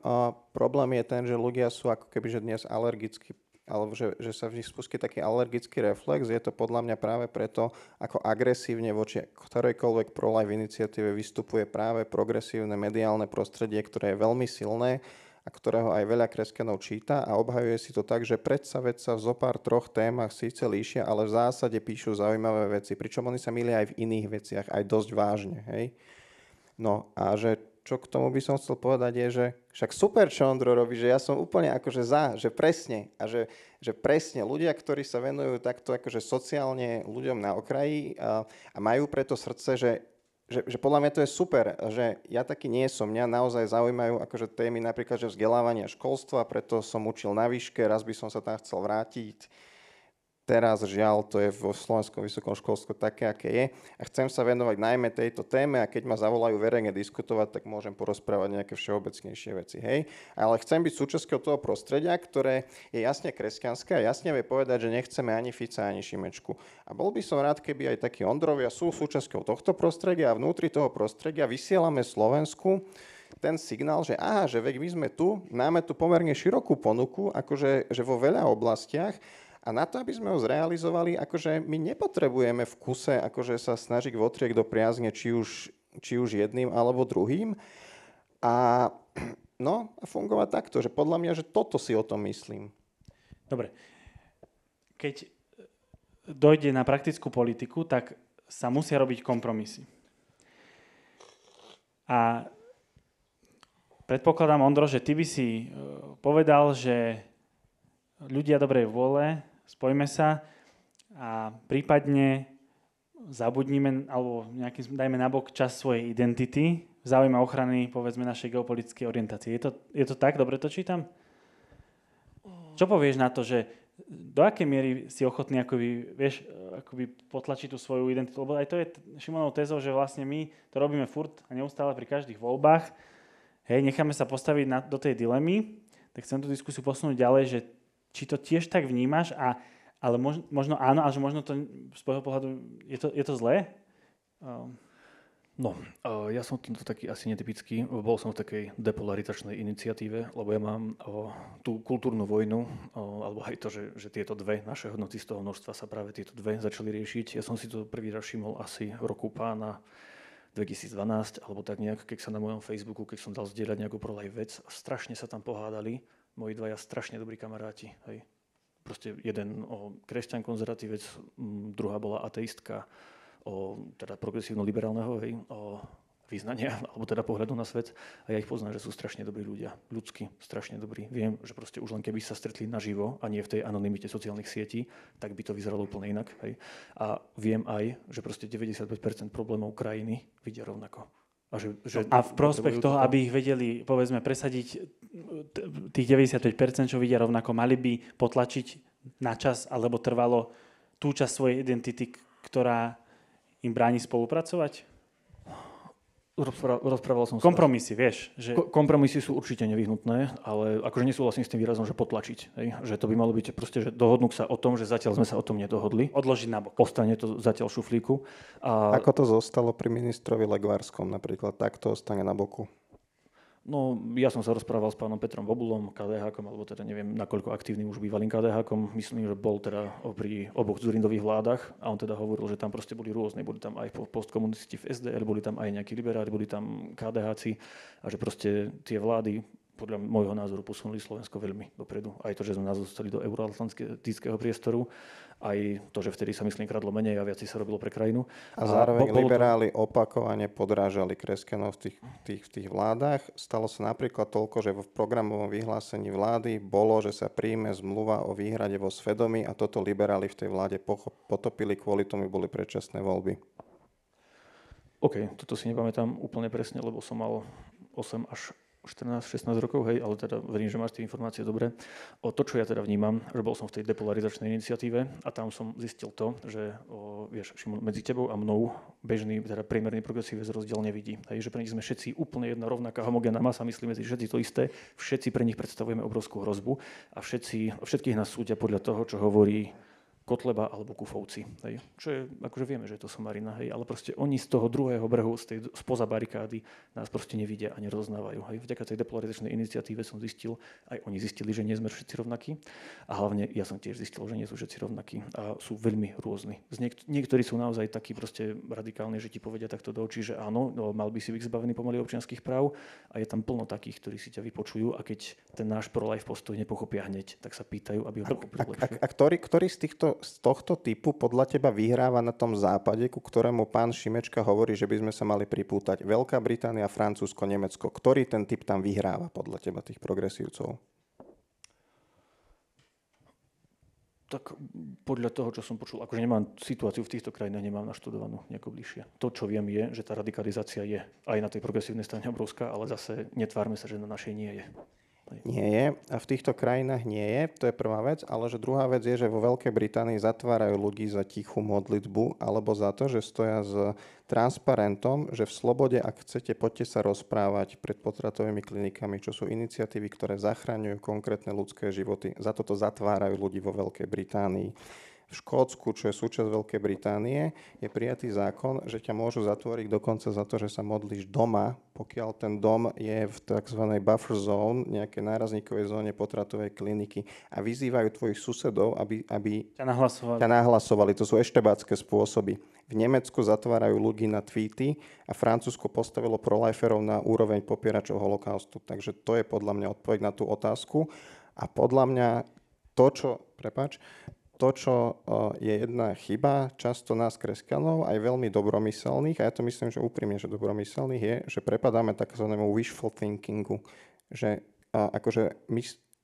Problém je ten, že ľudia sú ako keby že dnes alergickí, alebo že sa v nich spustí taký alergický reflex. Je to podľa mňa práve preto, ako agresívne voči ktorejkoľvek pro-life iniciatíve vystupuje práve progresívne mediálne prostredie, ktoré je veľmi silné a ktorého aj veľa kresťanov číta a obhajuje si to tak, že predsa veď sa v zopár troch témach síce líšia, ale v zásade píšu zaujímavé veci, pričom oni sa milia aj v iných veciach, aj dosť vážne. Hej? No a že čo k tomu by som chcel povedať je, že však super, čo Ondro robí, že ja som úplne akože za, že presne a že presne ľudia, ktorí sa venujú takto akože sociálne ľuďom na okraji a majú preto srdce, že podľa mňa to je super, že ja taký nie som. Mňa naozaj zaujímajú akože témy napríklad, že vzdelávanie a školstva, preto som učil na výške, raz by som sa tam chcel vrátiť. teraz žiaľ to je vo slovenskom vysokom školstve také, aké je. A chcem sa venovať najmä tejto téme a keď ma zavolajú verejne diskutovať, tak môžem porozprávať nejaké všeobecnejšie veci. Hej? Ale chcem byť súčasťou toho prostredia, ktoré je jasne kresťanské a jasne vie povedať, že nechceme ani Fica, ani Šimečku. A bol by som rád, keby aj takí Ondrovia sú súčasťou tohto prostredia a vnútri toho prostredia vysielame Slovensku ten signál, že aha, že veď my sme tu, máme tu pomerne širokú ponuku, akože že vo veľa oblastiach a na to, aby sme ho zrealizovali, akože my nepotrebujeme v kuse akože sa snažiť votriek do priazne či už jedným alebo druhým a fungovať takto, že podľa mňa, že toto si o tom myslím. Dobre. Keď dojde na praktickú politiku, tak sa musia robiť kompromisy. A predpokladám, Ondro, že ty by si povedal, že ľudia dobrej vôle, spojme sa a prípadne zabudnime, alebo dajme nabok čas svojej identity v záujme ochrany, povedzme, našej geopolitickej orientácie. Je to tak? Dobre to čítam? Čo povieš na to, že do akej miery si ochotný akoby potlačiť tú svoju identitu? Lebo aj to je Šimonov tézou, že vlastne my to robíme furt a neustále pri každých voľbách. Hej, necháme sa postaviť do tej dilemy, tak chcem tú diskusiu posunúť ďalej, že či to tiež tak vnímaš, ale možno áno, a že možno to z tvojho pohľadu je to zlé? Ja som tomto taký asi netypický. Bol som v takej depolarizačnej iniciatíve, lebo ja mám tú kultúrnu vojnu, alebo aj to, že tieto dve naše hodnoty z toho množstva sa práve tieto dve začali riešiť. Ja som si to prvý raz všimol asi roku pána 2012, alebo tak nejak, keď sa na mojom Facebooku, keď som dal zdieľať nejakú pro-life vec, strašne sa tam pohádali moji dvaja strašne dobrí kamaráti. Hej. Proste jeden kresťan konzervatívec, druhá bola ateistka, teda progresívno-liberálneho význania, alebo teda pohľadu na svet. A ja ich poznám, že sú strašne dobrí ľudia. Ľudsky, strašne dobrí. Viem, že proste už len keby sa stretli naživo a nie v tej anonymite sociálnych sietí, tak by to vyzeralo úplne inak. Hej. A viem aj, že proste 95% problémov krajiny vidia rovnako. A v prospech toho, aby ich vedeli, povedzme, presadiť tých 95%, čo vidia rovnako, mali by potlačiť na čas alebo trvalo tú časť svojej identity, ktorá im bráni spolupracovať? Rozprával som sa. Kompromisy, vieš. Že... Kompromisy sú určite nevyhnutné, ale akože nesúhlasím s tým výrazom, že potlačiť. Hej? Že to by malo byť proste, že dohodnúť sa o tom, že zatiaľ sme sa o tom nedohodli. Odložiť nabok. Ostane to zatiaľ v šuflíku. Ako to zostalo pri ministrovi Legvárskom napríklad, tak to ostane na boku? No, ja som sa rozprával s pánom Petrom Bobulom, KDH-kom, alebo teda neviem, nakoľko aktívnym už bývalým KDH-kom. Myslím, že bol teda pri oboch Dzurindových vládach a on teda hovoril, že tam proste boli rôzne. Boli tam aj postkomunisti v SDL, boli tam aj nejakí liberáli, boli tam KDH-ci a že proste tie vlády podľa môjho názoru posunuli Slovensko veľmi dopredu. Aj to, že sme nás dostali do euroatlantického priestoru, aj to, že vtedy sa myslím kradlo menej a viac sa robilo pre krajinu. A zároveň liberáli opakovane podrážali kresťanov v tých vládach. Stalo sa napríklad toľko, že v programovom vyhlásení vlády bolo, že sa príjme zmluva o výhrade vo svedomí a toto liberáli v tej vláde potopili, kvôli tomu boli predčasné voľby. OK, toto si nepamätám úplne presne, lebo som mal 8 až 14-16 rokov, hej, ale teda verím, že máš tie informácie dobre. To, čo ja teda vnímam, že bol som v tej depolarizačnej iniciatíve a tam som zistil to, že vieš, Šimon, medzi tebou a mnou bežný, teda priemerný progresívec rozdiel nevidí. Hej, že pre nich sme všetci úplne jedna rovnaká homogénna masa, myslíme si všetci to isté, všetci pre nich predstavujeme obrovskú hrozbu a všetkých nás súdia podľa toho, čo hovorí Kotleba alebo Kufovci. Hej. Čo je, akože vieme, že je to somarina, hej, ale proste oni z toho druhého brehu, spoza barikády nás proste nevidia a nerozoznávajú. Hej. Vďaka tej depolarizačnej iniciatíve som zistil, aj oni zistili, že nie sme všetci rovnakí a hlavne ja som tiež zistil, že nie sú všetci rovnakí a sú veľmi rôzni. Niektorí sú naozaj takí proste radikálni, že ti povedia takto do očí, že áno, no, mal by si byť zbavený pomaly občianskych práv a je tam plno takých, ktorí si ťa vypočujú a keď ten náš pro-life postoj nepochopia hneď, tak sa pýtajú, aby ho pochopili lepšie. A ktorý z tohto typu podľa teba vyhráva na tom západe, ku ktorému pán Šimečka hovorí, že by sme sa mali pripútať? Veľká Británia, Francúzsko, Nemecko. Ktorý ten typ tam vyhráva podľa teba tých progresívcov? Tak podľa toho, čo som počul, akože nemám situáciu v týchto krajinách, nemám naštudovanú nejako bližšie. To, čo viem, je, že tá radikalizácia je aj na tej progresívnej strane obrovská, ale zase netvárme sa, že na našej nie je. Nie je. A v týchto krajinách nie je. To je prvá vec. Ale že druhá vec je, že vo Veľkej Británii zatvárajú ľudí za tichú modlitbu alebo za to, že stoja s transparentom, že v Slobode, ak chcete, poďte sa rozprávať pred potratovými klinikami, čo sú iniciatívy, ktoré zachraňujú konkrétne ľudské životy. Za toto zatvárajú ľudí vo Veľkej Británii. V Škótsku, čo je súčasť Veľkej Británie, je prijatý zákon, že ťa môžu zatvoriť dokonca za to, že sa modlíš doma, pokiaľ ten dom je v tzv. Buffer zone, nejakej nárazníkovej zóne potratovej kliniky a vyzývajú tvojich susedov, aby ťa nahlasovali. To sú eštebácké spôsoby. V Nemecku zatvárajú ľudí na tweety a Francúzsko postavilo proliferov na úroveň popieračov holokaustu. Takže to je podľa mňa odpoveď na tú otázku. A podľa mňa to, čo je jedna chyba často nás kresťanov, aj veľmi dobromyselných, a ja to myslím, že úprimne, že dobromyselných je, že prepadáme takzvanému wishful thinkingu, že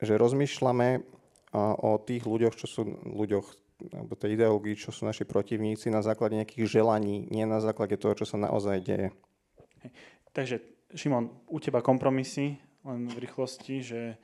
rozmýšľame o tých ľuďoch, alebo tej ideológii, čo sú naši protivníci, na základe nejakých želaní, nie na základe toho, čo sa naozaj deje. Takže, Šimon, u teba kompromisy, len v rýchlosti, že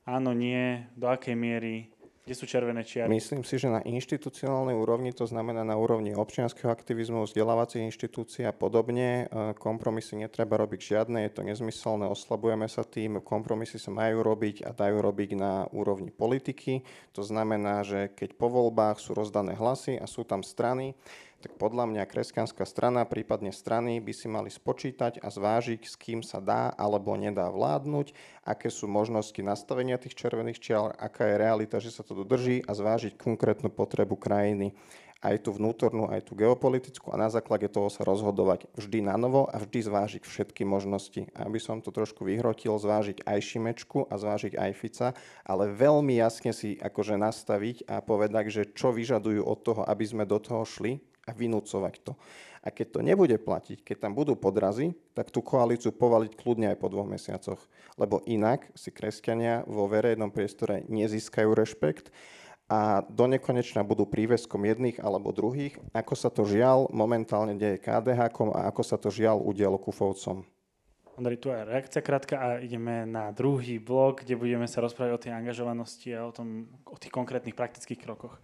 áno, nie, do akej miery, kde sú červené čiary? Myslím si, že na inštitucionálnej úrovni, to znamená na úrovni občianskeho aktivizmu, vzdelávacích inštitúcií a podobne, kompromisy netreba robiť žiadne, je to nezmyselné, oslabujeme sa tým, kompromisy sa majú robiť a dajú robiť na úrovni politiky. To znamená, že keď po voľbách sú rozdané hlasy a sú tam strany, tak podľa mňa kresťanská strana, prípadne strany by si mali spočítať a zvážiť, s kým sa dá alebo nedá vládnuť, aké sú možnosti nastavenia tých červených čiar, aká je realita, že sa to dodrží a zvážiť konkrétnu potrebu krajiny, aj tú vnútornú, aj tú geopolitickú a na základe toho sa rozhodovať vždy na novo a vždy zvážiť všetky možnosti. Aby som to trošku vyhrotil, zvážiť aj Šimečku a zvážiť aj Fica, ale veľmi jasne si akože nastaviť a povedať, že čo vyžadujú od toho, aby sme do toho šli, a vynúcovať to. A keď to nebude platiť, keď tam budú podrazy, tak tú koalíciu povaliť kľudne aj po 2 mesiacoch. Lebo inak si kresťania vo verejnom priestore nezískajú rešpekt a donekonečna budú príveskom jedných alebo druhých, ako sa to žiaľ momentálne deje KDH-kom a ako sa to žiaľ udialo Kufovcom. Ondrej, tu je reakcia krátka a ideme na druhý blok, kde budeme sa rozprávať o tej angažovanosti a o tých konkrétnych praktických krokoch.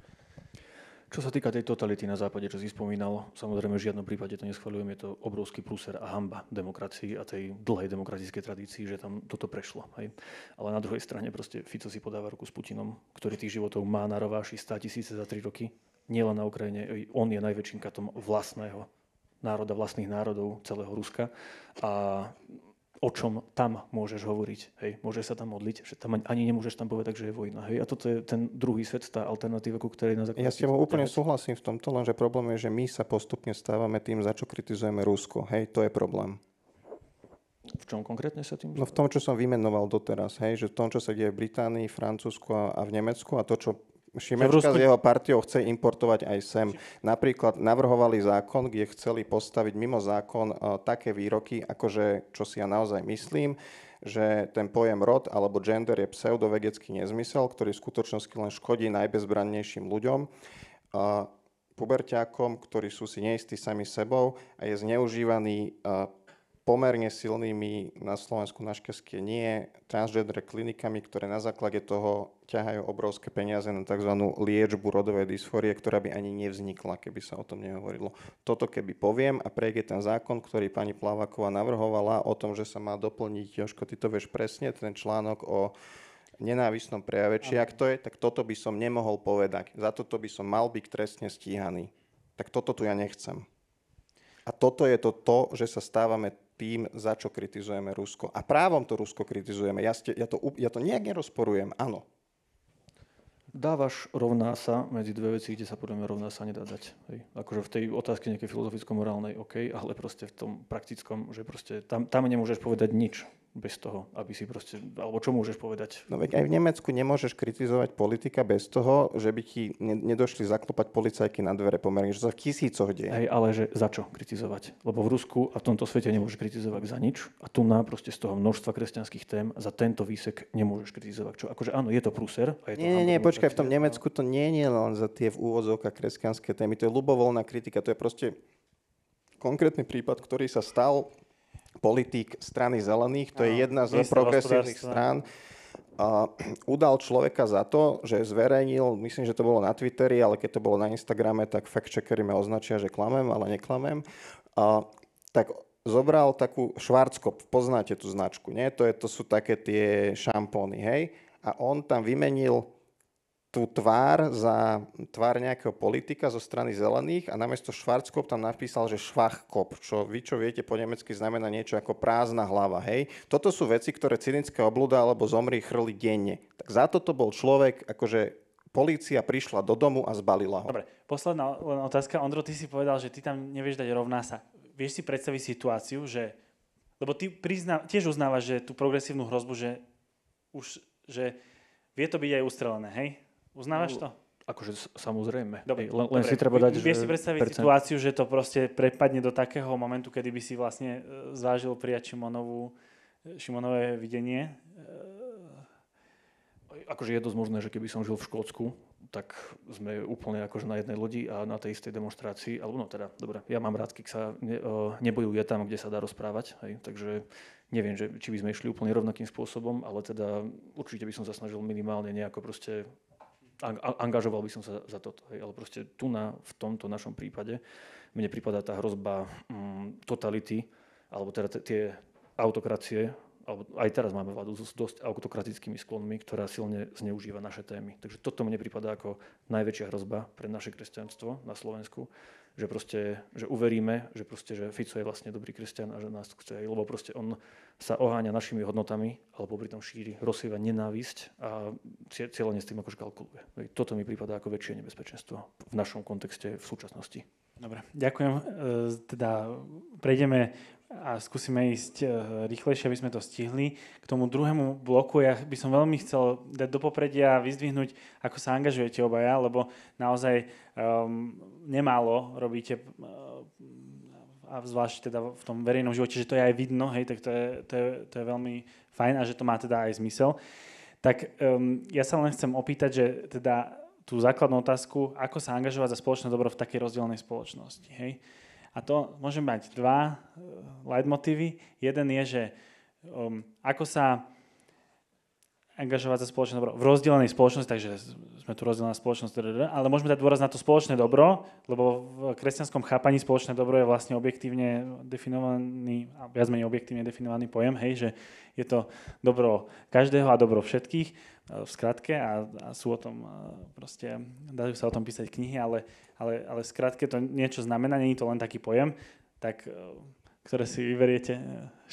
Čo sa týka tej totality na západe, čo si spomínal, samozrejme v žiadnom prípade to neschvaľujem, je to obrovský prúser a hanba demokracii a tej dlhej demokratickej tradícii, že tam toto prešlo. Hej. Ale na druhej strane proste Fico si podáva ruku s Putinom, ktorý tých životov má na rováši 100 000 za 3 roky. Nielen na Ukrajine, on je najväčším katom vlastného národa, vlastných národov celého Ruska. A o čom tam môžeš hovoriť, hej, môžeš sa tam modliť, že tam ani nemôžeš tam povedať, že je vojna, hej, a toto je ten druhý svet, tá alternatíva, ku ktorej na základe... Ja s tebou úplne súhlasím v tomto, lenže problém je, že my sa postupne stávame tým, za čo kritizujeme Rusko, hej, to je problém. V čom konkrétne sa tým... No v tom, čo som vymenoval doteraz, hej, že v tom, čo sa deje v Británii, Francúzsku a v Nemecku a to, čo Šimečka s jeho partiou chce importovať aj sem. Napríklad navrhovali zákon, kde chceli postaviť mimo zákon také výroky, akože, čo si ja naozaj myslím, že ten pojem rod alebo gender je pseudovedecký nezmysel, ktorý v skutočnosti len škodí najbezbrannejším ľuďom, puberťákom, ktorí sú si neistí sami sebou a je zneužívaný pomerne silnými, na Slovensku našťastie nie, transgender klinikami, ktoré na základe toho ťahajú obrovské peniaze na tzv. Liečbu rodovej dysfórie, ktorá by ani nevznikla, keby sa o tom nehovorilo. Toto keby poviem a prejde ten zákon, ktorý pani Plaváková navrhovala o tom, že sa má doplniť, Jožko, ty to vieš presne, ten článok o nenávisnom prejave, či ak to je, tak toto by som nemohol povedať. Za toto by som mal byť trestne stíhaný. Tak toto tu ja nechcem. A toto je to, že sa stávame tým, za čo kritizujeme Rusko. A právom to Rusko kritizujeme. Ja to nejak nerozporujem, áno. Dávaš rovná sa medzi dve veci, kde sa podľa mňa rovná sa nedá dať. Hej. Akože v tej otázke nejakej filozoficko-morálnej, OK, ale proste v tom praktickom, že proste tam nemôžeš povedať nič bez toho, aby si proste, alebo čo môžeš povedať? No veď aj v Nemecku nemôžeš kritizovať politika bez toho, že by ti nedošli zaklopať policajky na dvere pomerne, že sa v tisícoch deje. Hej, ale že za čo kritizovať? Lebo v Rusku a v tomto svete nemôžeš kritizovať za nič a tu proste z toho množstva kresťanských tém za tento výsek nemôžeš kritizovať. Čo? Akože áno, je to prúser. A je to nie, počkaj, v tom Nemecku to nie je len za tie v úvodzovkách kresťanské témy, to je ľubovoľná kritika, to je proste konkrétny prípad, ktorý sa stal politík strany zelených, to je jedna z progresívnych strán, udal človeka za to, že zverejnil, myslím, že to bolo na Twitteri, ale keď to bolo na Instagrame, tak fact-checkery ma označia, že klamem, ale neklamem. Tak zobral takú Schwarzkopf, poznáte tú značku, nie? To sú také tie šampóny, hej? A on tam vymenil tú tvár za tvár nejakého politika zo strany zelených a namiesto Schwarzkopf tam napísal, že Schwachkopf, čo vy, čo viete po nemecky, znamená niečo ako prázdna hlava, hej. Toto sú veci, ktoré cynická obluda alebo zomri chrli denne. Tak za toto bol človek, akože polícia prišla do domu a zbalila ho. Dobre, posledná otázka. Ondro, ty si povedal, že ty tam nevieš dať rovná sa. Vieš si predstaviť situáciu, že... Lebo ty tiež uznávaš, že tú progresívnu hrozbu, že vie to byť aj ustrelené, hej? Uznávaš to? Akože samozrejme. Dobre, len si treba dať, vieš si predstaviť situáciu, že to proste prepadne do takého momentu, kedy by si vlastne zvážil prijať Šimonové videnie? Akože je dosť možné, že keby som žil v Škótsku, tak sme úplne akože na jednej lodi a na tej istej demonštrácii. Alebo no teda, dobre, ja mám rád, keď sa nebojuje tam, kde sa dá rozprávať. Hej, takže neviem, či by sme išli úplne rovnakým spôsobom, ale teda určite by som sa snažil minimálne nejako proste angažoval by som sa za toto. Hej. Ale proste v tomto našom prípade mne prípada tá hrozba totality, alebo teda tie autokracie, alebo aj teraz máme vládu s dosť autokratickými sklonmi, ktorá silne zneužíva naše témy. Takže toto mne prípada ako najväčšia hrozba pre naše kresťanstvo na Slovensku, že uveríme, že Fico je vlastne dobrý kresťan a že nás chce, lebo proste on sa oháňa našimi hodnotami, ale popri tom šíri, rozsieva nenávisť a cieľene s tým akože kalkuluje. Toto mi prípada ako väčšie nebezpečenstvo v našom kontexte v súčasnosti. Dobre, ďakujem. Teda prejdeme a skúsime ísť rýchlejšie, aby sme to stihli. K tomu druhému bloku ja by som veľmi chcel dať do popredia a vyzdvihnúť, ako sa angažujete obaja, lebo naozaj nemálo robíte a zvlášť teda v tom verejnom živote, že to je aj vidno, hej, tak to je veľmi fajn a že to má teda aj zmysel. Tak ja sa len chcem opýtať, že teda tú základnú otázku, ako sa angažovať za spoločné dobro v takej rozdielnej spoločnosti, hej. A to môžem mať dva leitmotívy. Jeden je, že ako sa angažovať za spoločné dobro v rozdelenej spoločnosti, takže sme tu rozdelená spoločnosť, ale môžeme dať dôraz na to spoločné dobro, lebo v kresťanskom chápaní spoločné dobro je vlastne objektívne definovaný, a viac menej objektívne definovaný pojem, hej, že je to dobro každého a dobro všetkých, v skratke, a sú o tom proste, dajú sa o tom písať knihy, ale v skratke to niečo znamená, nie je to len taký pojem, tak ktoré si vyberiete.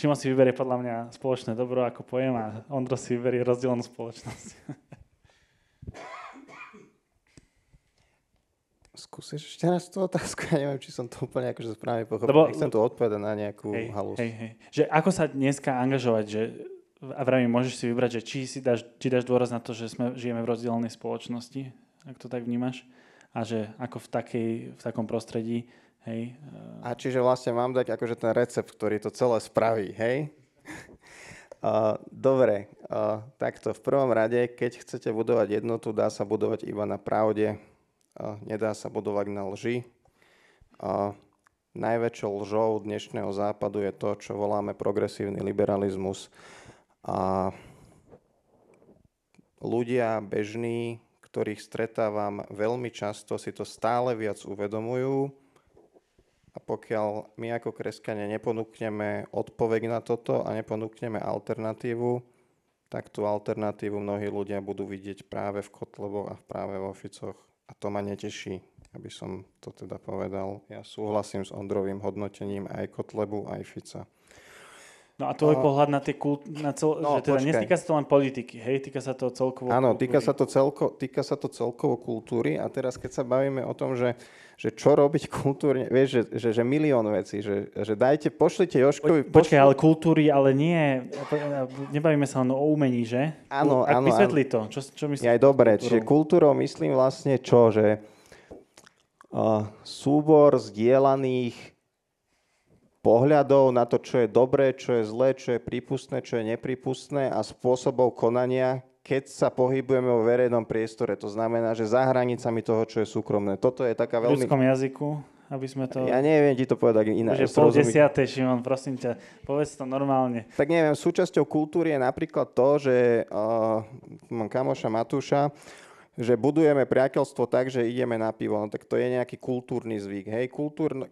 Šimon si vyberie podľa mňa spoločné dobro ako pojem a Ondro si vyberie rozdielenú spoločnosť. Skúsiš ešte raz tú otázku? Ja neviem, či som to úplne akože správne pochopil. Nechcem tu odpovedať na nejakú halus. Že ako sa dneska angažovať, že a vravím, môžeš si vybrať, že či dáš dôraz na to, že žijeme v rozdielnej spoločnosti, ak to tak vnímaš, a že ako v takom prostredí. Hej. A čiže vlastne mám dať akože ten recept, ktorý to celé spraví, hej? Dobre, takto v prvom rade, keď chcete budovať jednotu, dá sa budovať iba na pravde, nedá sa budovať na lži. Najväčšou lžou dnešného západu je to, čo voláme progresívny liberalizmus. A ľudia bežní, ktorých stretávam veľmi často, si to stále viac uvedomujú. A pokiaľ my ako kresťania neponúkneme odpoveď na toto a neponúkneme alternatívu, tak tú alternatívu mnohí ľudia budú vidieť práve v Kotleboch a práve vo Ficoch. A to ma neteší, aby som to teda povedal. Ja súhlasím s Ondrovým hodnotením aj Kotlebu, aj Fica. No a tvoj pohľad na tie že teda netýka sa to len politiky, hej? Týka sa to celkovo kultúry. Áno, týka sa to celkovo kultúry. A teraz, keď sa bavíme o tom, že čo robiť kultúrne, vieš, že milión vecí, že pošlite Jožkovi... Počkaj, ale kultúry, ale nie, nebavíme sa len o umení, že? Áno. Vysvetli to, čo myslíš? Aj dobre, čiže kultúrou myslím vlastne čo, že súbor zdieľaných pohľadov na to, čo je dobré, čo je zlé, čo je prípustné, čo je nepripustné a spôsobov konania, keď sa pohybujeme vo verejnom priestore. To znamená, že za hranicami toho, čo je súkromné. Toto je taká veľmi... V ľudskom jazyku. aby sme to... Ja neviem ti to povedať inak. Už je 9:30, Šimon, prosím ťa, povedz to normálne. Tak neviem, súčasťou kultúry je napríklad to, že mám kamoša Matúša, že budujeme priateľstvo tak, že ideme na pivo. No tak to je nejaký kultúrny zvyk. Hej,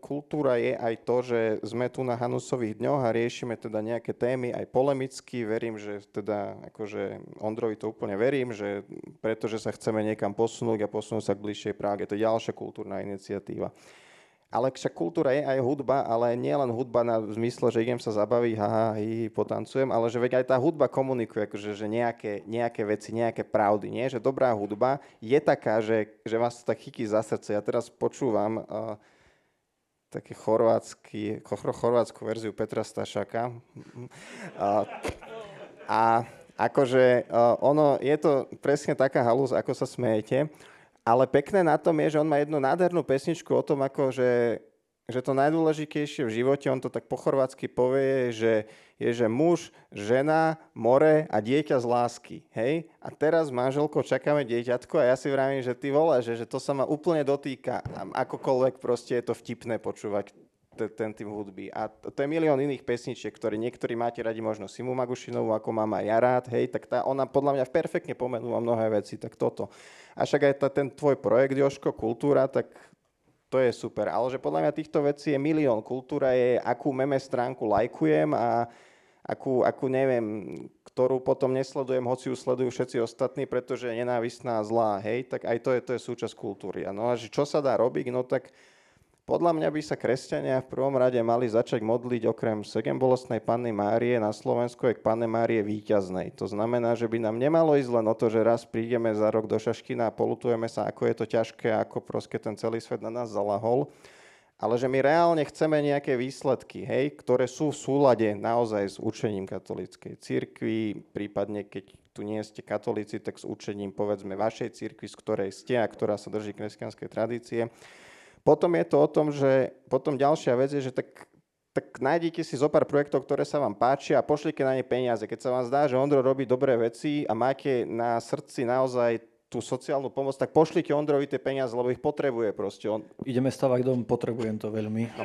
kultúra je aj to, že sme tu na Hanusových dňoch a riešime teda nejaké témy aj polemicky. Verím, že teda akože Ondrovi to úplne verím, že pretože sa chceme niekam posunúť a posunúť sa k bližšej Práge. To je ďalšia kultúrna iniciatíva. Ale však kultúra je aj hudba, ale nie len hudba na zmysle, že idem sa zabaviť, haha, potancujem, ale že veď aj tá hudba komunikuje, akože, že nejaké veci, nejaké pravdy, nie? Že dobrá hudba je taká, že vás to tak chytí za srdce. Ja teraz počúvam také chorvátsku verziu Petra Stašaka. A akože ono, je to presne taká halúz, ako sa smejete. Ale pekné na tom je, že on má jednu nádhernú pesničku o tom, ako že to najdôležitejšie v živote, on to tak po chorvátsky povie, že muž, žena, more a dieťa z lásky. Hej? A teraz s manželkou čakáme dieťatko a ja si vravím, že ty vole, že to sa ma úplne dotýka. A akokoľvek proste je to vtipné počúvať ten tým hudby. A to je milión iných pesničiek, ktoré niektorí máte radi, možno Simu Magušinovú, ako mám aj ja rád, hej, tak ona podľa mňa perfektne pomenúva mnohé veci, tak toto. A však aj ten tvoj projekt, Jožko, Kultúra, tak to je super. Ale že podľa mňa týchto vecí je milión. Kultúra je, akú meme stránku lajkujem a akú neviem, ktorú potom nesledujem, hoci ju sledujú všetci ostatní, pretože je nenávistná a zlá, hej, tak aj to je súčasť kultúry. No a že čo sa dá robiť, no tak podľa mňa by sa kresťania v prvom rade mali začať modliť okrem sedembolestnej Panny Márie na Slovensku aj k Panne Márie víťaznej. To znamená, že by nám nemalo ísť len o to, že raz prídeme za rok do Šaškina a polutujeme sa, ako je to ťažké, ako proste ten celý svet na nás zalahol, ale že my reálne chceme nejaké výsledky, hej, ktoré sú v súlade naozaj s učením katolíckej cirkvi, prípadne keď tu nie ste katolíci, tak s učením povedzme vašej cirkvi, z ktorej ste a ktorá sa drží kresťanskej tradície. Potom je to o tom, že potom ďalšia vec je, že tak nájdete si zo pár projektov, ktoré sa vám páčia a pošlite na ne peniaze. Keď sa vám zdá, že Ondro robí dobré veci a máte na srdci naozaj tú sociálnu pomoc, tak pošlite Ondrovi tie peniaze, lebo ich potrebuje proste. Ideme stavať dom, potrebujem to veľmi. No,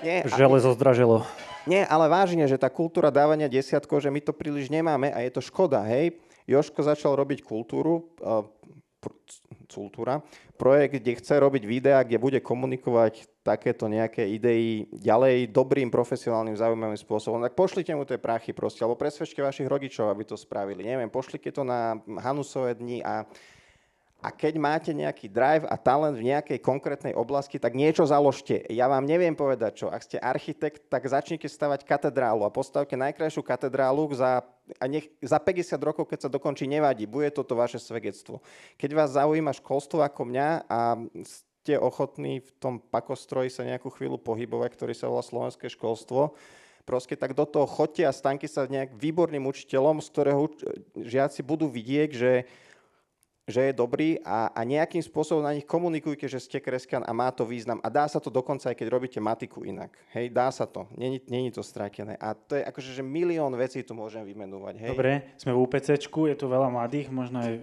nie, železo zdražilo. Nie, ale vážne, že tá kultúra dávania desiatkov, že my to príliš nemáme a je to škoda, hej. Jožko začal robiť kultúra, projekt, kde chce robiť videá, kde bude komunikovať takéto nejaké idei ďalej dobrým, profesionálnym, zaujímavým spôsobom. Tak pošlite mu tie prachy proste, alebo presvedčte vašich rodičov, aby to spravili. Neviem, pošlite to na Hanusové dni a keď máte nejaký drive a talent v nejakej konkrétnej oblasti, tak niečo založte. Ja vám neviem povedať čo. Ak ste architekt, tak začnite stavať katedrálu a postavte najkrajšiu katedrálu za 50 rokov, keď sa dokončí, nevadí. Bude toto vaše svedectvo. Keď vás zaujíma školstvo ako mňa a ste ochotní v tom pakostroji sa nejakú chvíľu pohybovať, ktorý sa volá slovenské školstvo, proste tak do toho choďte a staňte sa nejak výborným učiteľom, z ktorého žiaci budú vidieť, že je dobrý a nejakým spôsobom na nich komunikujte, že ste kresťan a má to význam. A dá sa to dokonca aj keď robíte matiku inak. Hej, dá sa to. Není to stratené. A to je akože, že milión vecí tu môžem vymenúvať. Hej. Dobre, sme v UPCčku, je tu veľa mladých, možno aj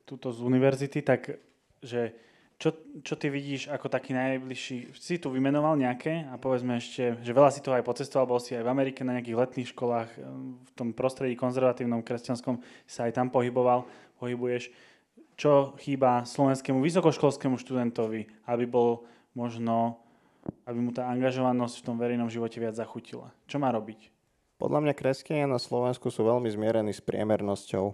tuto z univerzity, tak že čo ty vidíš ako taký najbližší? Si tu vymenoval nejaké a povedzme ešte, že veľa si toho aj pocestoval, bol si aj v Amerike na nejakých letných školách, v tom prostredí konzervatívnom, kresťanskom sa aj tam pohybuješ. Čo chýba slovenskému vysokoškolskému študentovi, aby mu tá angažovanosť v tom verejnom živote viac zachutila? Čo má robiť? Podľa mňa kresťania na Slovensku sú veľmi zmierení s priemernosťou.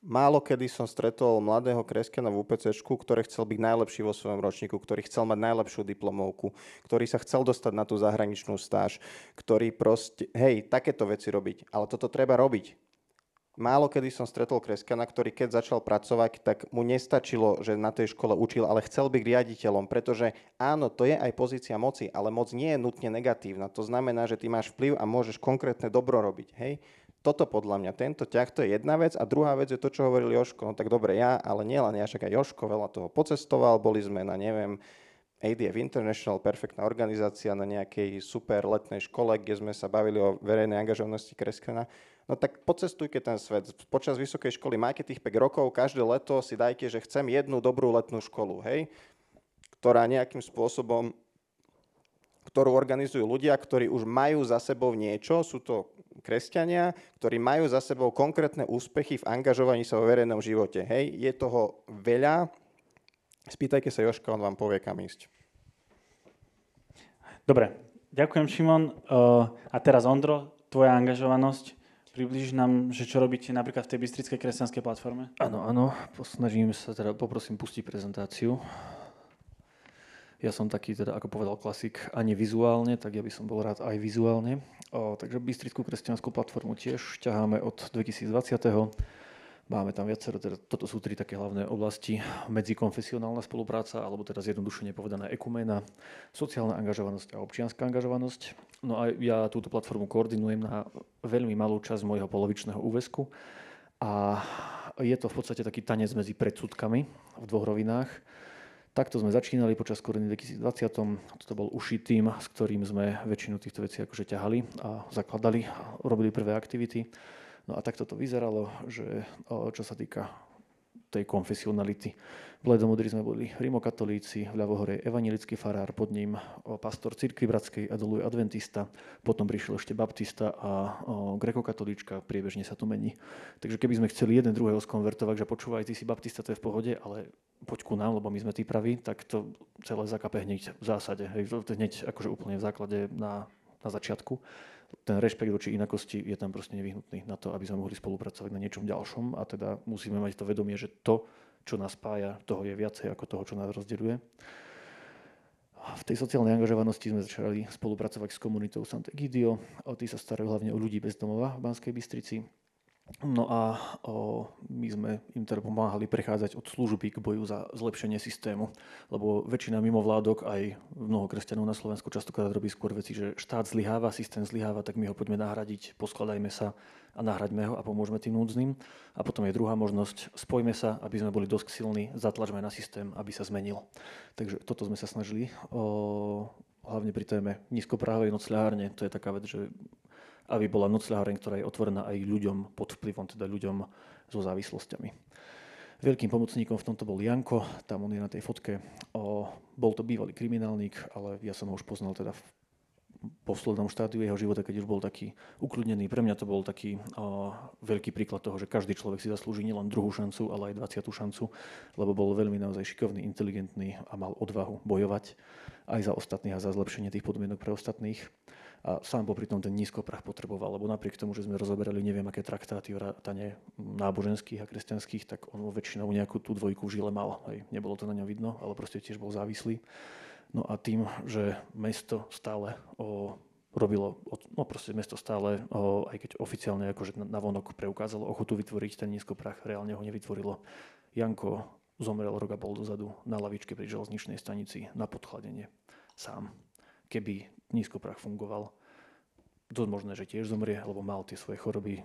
Málo kedy som stretol mladého kresťana v UPCčku, ktorý chcel byť najlepší vo svojom ročníku, ktorý chcel mať najlepšiu diplomovku, ktorý sa chcel dostať na tú zahraničnú stáž, ktorý proste, takéto veci robiť, ale toto treba robiť. Málo kedy som stretol kresťana, ktorý keď začal pracovať, tak mu nestačilo, že na tej škole učil, ale chcel byť riaditeľom, pretože áno, to je aj pozícia moci, ale moc nie je nutne negatívna. To znamená, že ty máš vplyv a môžeš konkrétne dobro robiť. Hej? Toto podľa mňa, tento ťah, to je jedna vec a druhá vec je to, čo hovoril Jožko. No tak dobre, ja, ale nielen ja, však aj Jožko veľa toho pocestoval, boli sme na, ADF International, perfektná organizácia na nejakej super letnej škole, kde sme sa bavili o verejnej angažovanosti kresťana. No tak pocestujte ten svet. Počas vysokej školy máte tých 5 rokov, každé leto si dajte, že chcem jednu dobrú letnú školu, hej? ktorú organizujú ľudia, ktorí už majú za sebou niečo, sú to kresťania, ktorí majú za sebou konkrétne úspechy v angažovaní sa vo verejnom živote. Hej, je toho veľa. Spýtajte sa Jožka, on vám povie, kam ísť. Dobre, ďakujem, Šimon. A teraz, Ondro, tvoja angažovanosť. Priblíž nám, že čo robíte napríklad v tej Bystrickej kresťanskej platforme. Áno, snažím sa teda, poprosím pustiť prezentáciu. Ja som taký, teda, ako povedal klasik, ani vizuálne, tak ja by som bol rád aj vizuálne. Takže Bystrickú kresťanskú platformu tiež ťaháme od 2020. Máme tam viacero, teda, toto sú 3 také hlavné oblasti. Medzikonfesionálna spolupráca, alebo teda zjednodušene povedané ekuména, sociálna angažovanosť a občianska angažovanosť. No a ja túto platformu koordinujem na veľmi malú časť môjho polovičného úväzku. A je to v podstate taký tanec medzi predsudkami v 2 rovinách. Takto sme začínali počas korony 2020. Toto bol uší tím, s ktorým sme väčšinu týchto vecí akože ťahali a zakladali, robili prvé aktivity. No a takto to vyzeralo, že čo sa týka tej konfesionality. V Bledomodri sme boli rimokatolíci, v Ľavohore evanjelický farár, pod ním pastor cirkvi bratskej a dolu je adventista, potom prišiel ešte baptista a grekokatolíčka, priebežne sa to mení. Takže keby sme chceli jeden druhého skonvertovať, že počúvaj, ty si baptista, to je v pohode, ale poď ku nám, lebo my sme tí praví, tak to celé zakape hneď v zásade, hneď akože úplne v základe na začiatku. Ten rešpekt voči inakosti je tam proste nevyhnutný na to, aby sme mohli spolupracovať na niečom ďalšom a teda musíme mať to vedomie, že to, čo nás spája, toho je viacej ako toho, čo nás rozdeľuje. V tej sociálnej angažovanosti sme začali spolupracovať s komunitou Sant'Egidio. Tí sa starajú hlavne o ľudí bez domova v Banskej Bystrici. No a my sme im teda pomáhali prechádzať od služby k boju za zlepšenie systému, lebo väčšina mimovládok, aj mnoho kresťanov na Slovensku častokrát robí skôr veci, že štát zlyháva, systém zlyháva, tak my ho poďme nahradiť, poskladajme sa a nahraďme ho a pomôžeme tým núdznym. A potom je druhá možnosť, spojme sa, aby sme boli dosť silní, zatlačme na systém, aby sa zmenil. Takže toto sme sa snažili, hlavne pri téme nízkopráhovej nocľahárne, to je taká vec, že aby bola nocľaháreň, ktorá je otvorená aj ľuďom pod vplyvom, teda ľuďom so závislosťami. Veľkým pomocníkom v tomto bol Janko, tam on je na tej fotke. Bol to bývalý kriminálnik, ale ja som ho už poznal teda v poslednom štádiu jeho života, keď už bol taký ukľudnený. Pre mňa to bol taký veľký príklad toho, že každý človek si zaslúži nielen druhú šancu, ale aj 20. šancu, lebo bol veľmi naozaj šikovný, inteligentný a mal odvahu bojovať aj za ostatných a za zlepšenie tých podmienok pre ostatných. A sám popri tom ten nízkoprah potreboval, lebo napriek tomu, že sme rozoberali neviem aké traktáty vrátane náboženských a kresťanských, tak on väčšinou nejakú tú dvojku v žile mal. Hej. Nebolo to na ňom vidno, ale proste tiež bol závislý. No a tým, že mesto stále robilo, no proste mesto stále, aj keď oficiálne akože navonok preukázalo ochotu vytvoriť ten nízkoprah, reálne ho nevytvorilo. Janko zomrel rok a pol dozadu na lavičke pri železničnej stanici na podchladenie sám. Keby nízkoprach fungoval, dosť možné, že tiež zomrie, lebo mal tie svoje choroby,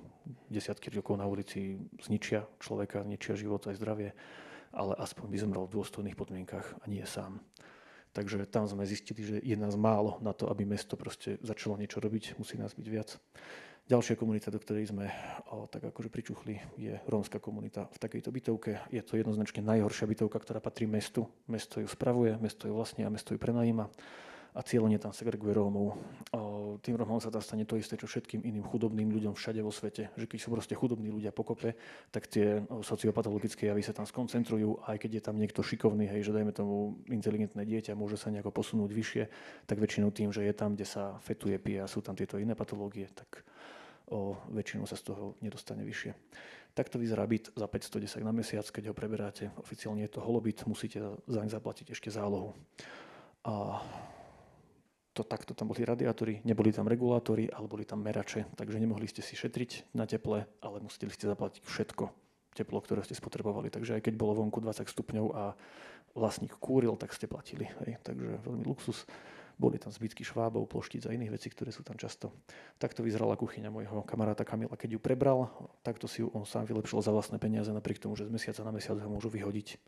desiatky rokov na ulici zničia človeka, zničia život aj zdravie, ale aspoň by zomrel v dôstojných podmienkach a nie sám. Takže tam sme zistili, že je nás málo na to, aby mesto proste začalo niečo robiť, musí nás byť viac. Ďalšia komunita, do ktorej sme tak akože pričuchli, je rómska komunita v takejto bytovke. Je to jednoznačne najhoršia bytovka, ktorá patrí mestu. Mesto ju spravuje, mesto ju vlastní a mesto ju prenajíma. A cieľene tam segreguje Rómov. Tým Rómom sa tam stane to isté, čo všetkým iným chudobným ľuďom všade vo svete. Že keď sú proste chudobní ľudia pokope, tak tie sociopatologické javy sa tam skoncentrujú. Aj keď je tam niekto šikovný, hej, že dajme tomu inteligentné dieťa, môže sa nejako posunúť vyššie, tak väčšinou tým, že je tam, kde sa fetuje, pije a sú tam tieto iné patológie, tak väčšinou sa z toho nedostane vyššie. Takto vyzerá byt za 510 na mesiac, keď ho preberáte. Oficiálne je to holobyt, musíte zaň zaplatiť ešte zálohu. Takto tam boli radiátory, neboli tam regulátory, ale boli tam merače, takže nemohli ste si šetriť na teple, ale museli ste zaplatiť všetko teplo, ktoré ste spotrebovali. Takže aj keď bolo vonku 20 stupňov a vlastník kúril, tak ste platili. Hej. Takže veľmi luxus. Boli tam zbytky švábov, ploštíc a iných vecí, ktoré sú tam často. Takto vyzerala kuchyňa môjho kamaráta Kamila, keď ju prebral. Takto si ju on sám vylepšil za vlastné peniaze, napriek tomu, že z mesiaca na mesiac ho môžu vyhodiť.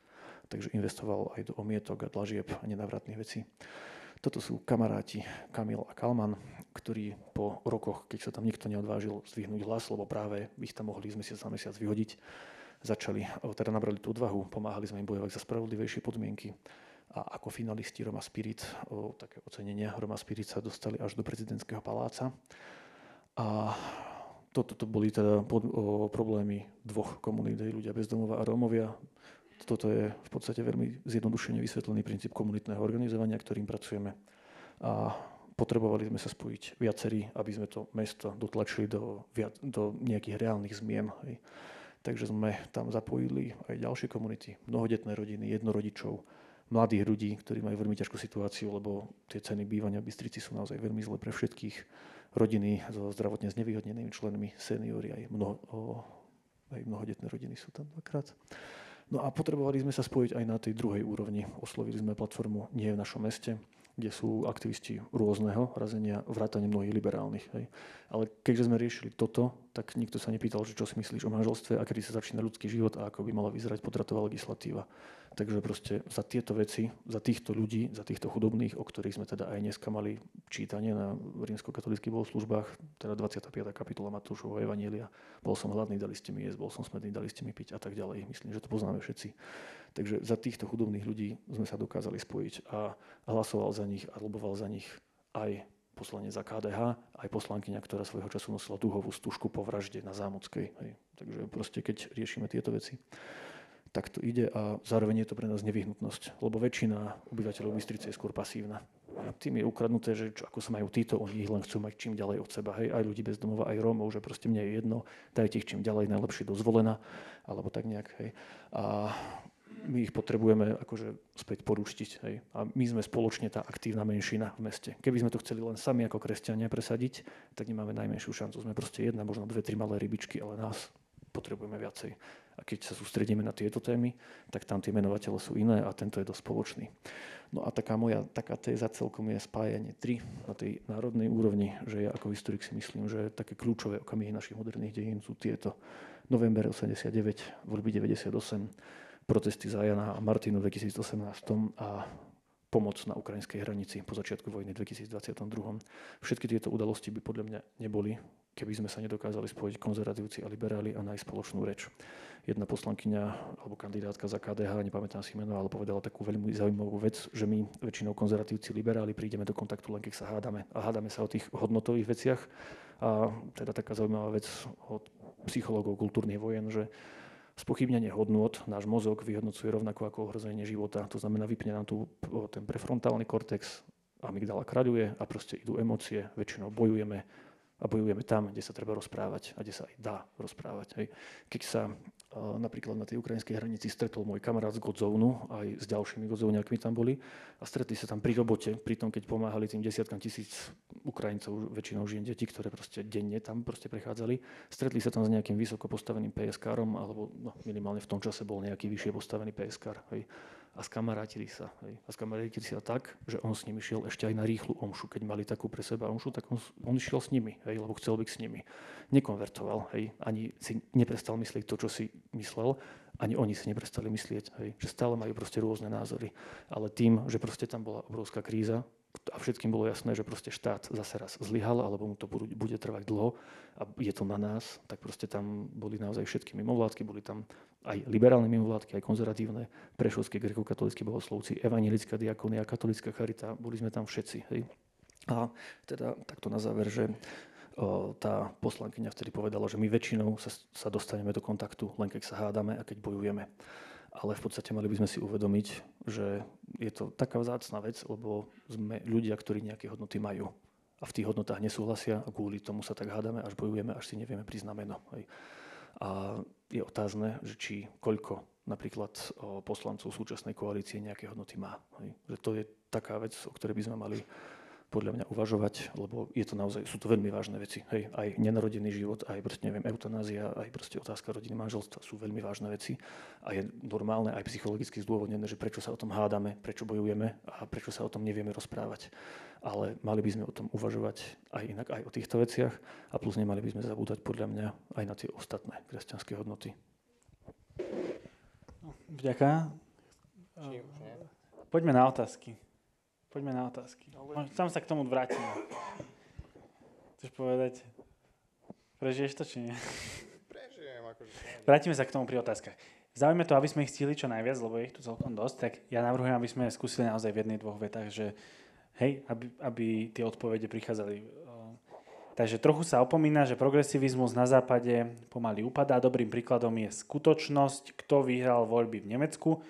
Takže investoval aj do omietok a dlažieb a nenávratných vecí. Toto sú kamaráti Kamil a Kalman, ktorí po rokoch, keď sa tam nikto neodvážil zdvihnúť hlas, lebo práve ich tam mohli z mesiaca na mesiac vyhodiť, teda nabrali tú odvahu, pomáhali sme im bojovať za spravodlivejšie podmienky. A ako finalisti Roma Spirit, také ocenenia Roma Spirit sa dostali až do prezidentského paláca. A toto boli teda problémy dvoch komunít, ľudia bez domova a Rómovia. Toto je v podstate veľmi zjednodušene vysvetlený princíp komunitného organizovania, ktorým pracujeme. A potrebovali sme sa spojiť viacerí, aby sme to mesto dotlačili do nejakých reálnych zmien. Hej. Takže sme tam zapojili aj ďalšie komunity, mnohodetné rodiny, jednorodičov, mladých ľudí, ktorí majú veľmi ťažkú situáciu, lebo tie ceny bývania v Bystrici sú naozaj veľmi zlé pre všetkých. Rodiny so zdravotne znevýhodnenými členmi, seniori, aj mnohodetné rodiny sú tam dvakrát. No a potrebovali sme sa spojiť aj na tej druhej úrovni. Oslovili sme platformu Nie v našom meste, kde sú aktivisti rôzneho razenia, vrátane mnohých liberálnych. Hej. Ale keďže sme riešili toto, tak nikto sa nepýtal, že čo si myslíš o manželstve a kedy sa začína ľudský život a ako by mala vyzerať potratová legislatíva. Takže proste za tieto veci, za týchto ľudí, za týchto chudobných, o ktorých sme teda aj dneska mali čítanie na rímskokatolíckych bohoslužbách, teda 25. kapitola Matúšovho evanjelia, bol som hladný, dali ste mi jesť, bol som smedný, dali ste mi piť a tak ďalej. Myslím, že to poznáme všetci. Takže za týchto chudobných ľudí sme sa dokázali spojiť a hlasoval za nich a loboval za nich aj poslanec za KDH, aj poslankyňa, ktorá svojho času nosila duhovú stužku po vražde na Zámockej. Hej. Takže proste keď riešime tieto veci, tak to ide a zároveň je to pre nás nevyhnutnosť, lebo väčšina obyvateľov Bystrice je skôr pasívna. A tým je ukradnuté, že ako sa majú títo, oni ich len chcú mať čím ďalej od seba. Hej, aj ľudí bez domova, aj Rómov, že proste mne je jedno, dajte ich čím ďalej, najlepšie dozvolená, alebo tak nejak. Hej. A my ich potrebujeme akože späť porúštiť. Hej. A my sme spoločne tá aktívna menšina v meste. Keby sme to chceli len sami ako kresťania presadiť, tak nemáme najmenšiu šancu. Sme proste jedna, možno 2-3 malé rybičky, ale nás potrebujeme viacej. A keď sa sústredíme na tieto témy, tak tam tie menovatele sú iné a tento je dosť spoločný. No a taká téza celkom je spájanie 3 na tej národnej úrovni, že ja ako historik si myslím, že také kľúčové okamihy našich moderných dejín sú tieto. November 89, voľby 98, protesty za Jana a Martinu v 2018 a pomoc na ukrajinskej hranici po začiatku vojny v 2022. Všetky tieto udalosti by podľa mňa neboli, keby sme sa nedokázali spojiť konzervatívci a liberáli a nájsť spoločnú reč. Jedna poslankyňa alebo kandidátka za KDH, nepamätám si meno, ale povedala takú veľmi zaujímavú vec, že my väčšinou konzervatívci, liberáli prídeme do kontaktu len keď sa hádame. A hádame sa o tých hodnotových veciach. A teda taká zaujímavá vec od psychológov kultúrnych vojen, že spochybnenie hodnôt náš mozog vyhodnocuje rovnako ako ohrozenie života. To znamená, vypne nám tu ten prefrontálny kortex, amygdala kraľuje a proste idú emócie, väčšinou bojujeme a bojujeme tam, kde sa treba rozprávať a kde sa aj dá rozprávať. Hej. Keď sa napríklad na tej ukrajinskej hranici stretol môj kamarát z Godzovnu, aj s ďalšími Godzovňákmi tam boli a stretli sa tam pri robote, pri tom, keď pomáhali tým desiatkam tisíc Ukrajincov, väčšinou žien, detí, ktoré proste denne tam proste prechádzali. Stretli sa tam s nejakým vysoko postaveným PSK-rom, alebo minimálne v tom čase bol nejaký vyššie postavený PSK. Hej. A skamarátili sa. Hej. A skamarátili sa tak, že on s nimi šiel ešte aj na rýchlu omšu. Keď mali takú pre seba omšu, tak on šiel s nimi, hej, lebo chcel byť s nimi. Nekonvertoval, hej, ani si neprestal myslieť to, čo si myslel, ani oni si neprestali myslieť, hej, že stále majú proste rôzne názory. Ale tým, že proste tam bola obrovská kríza a všetkým bolo jasné, že proste štát zase raz zlyhal, alebo mu to bude trvať dlho a je to na nás, tak proste tam boli naozaj všetky mimovládky, boli tam aj liberálne mimovládky, aj konzervatívne, prešovskí grékokatolíckí bohoslovci, evanjelická diakónia, katolícka charita, boli sme tam všetci. Hej. A teda takto na záver, že tá poslankyňa vtedy povedala, že my väčšinou sa dostaneme do kontaktu, len keď sa hádame a keď bojujeme. Ale v podstate mali by sme si uvedomiť, že je to taká vzácna vec, lebo sme ľudia, ktorí nejaké hodnoty majú. A v tých hodnotách nesúhlasia a kvôli tomu sa tak hádame, až bojujeme, až si nevieme priznať meno. Hej. A je otázne, že či koľko napríklad poslancov súčasnej koalície nejaké hodnoty má. Hej. Že to je taká vec, o ktorej by sme mali podľa mňa uvažovať, lebo je to naozaj, sú to veľmi vážne veci. Hej, aj nenarodený život, aj proste, neviem, eutanázia, aj proste otázka rodiny, manželstva sú veľmi vážne veci a je normálne aj psychologicky zdôvodnené, že prečo sa o tom hádame, prečo bojujeme a prečo sa o tom nevieme rozprávať. Ale mali by sme o tom uvažovať aj inak, aj o týchto veciach a plus nemali by sme zabúdať podľa mňa aj na tie ostatné kresťanské hodnoty. Vďaka. Poďme na otázky. Tam sa k tomu vrátime. Chceš povedať? Prežiješ to, či nie? Prežijem, Vrátime sa k tomu pri otázkach. Zaujíme to, aby sme ich stihli čo najviac, lebo je ich tu celkom dosť, tak ja navrhujem, aby sme skúsili naozaj v jednej, dvoch vetách, že hej, aby tie odpovede prichádzali. Takže trochu sa opomína, že progresivizmus na západe pomaly upadá. Dobrým príkladom je skutočnosť, kto vyhral voľby v Nemecku.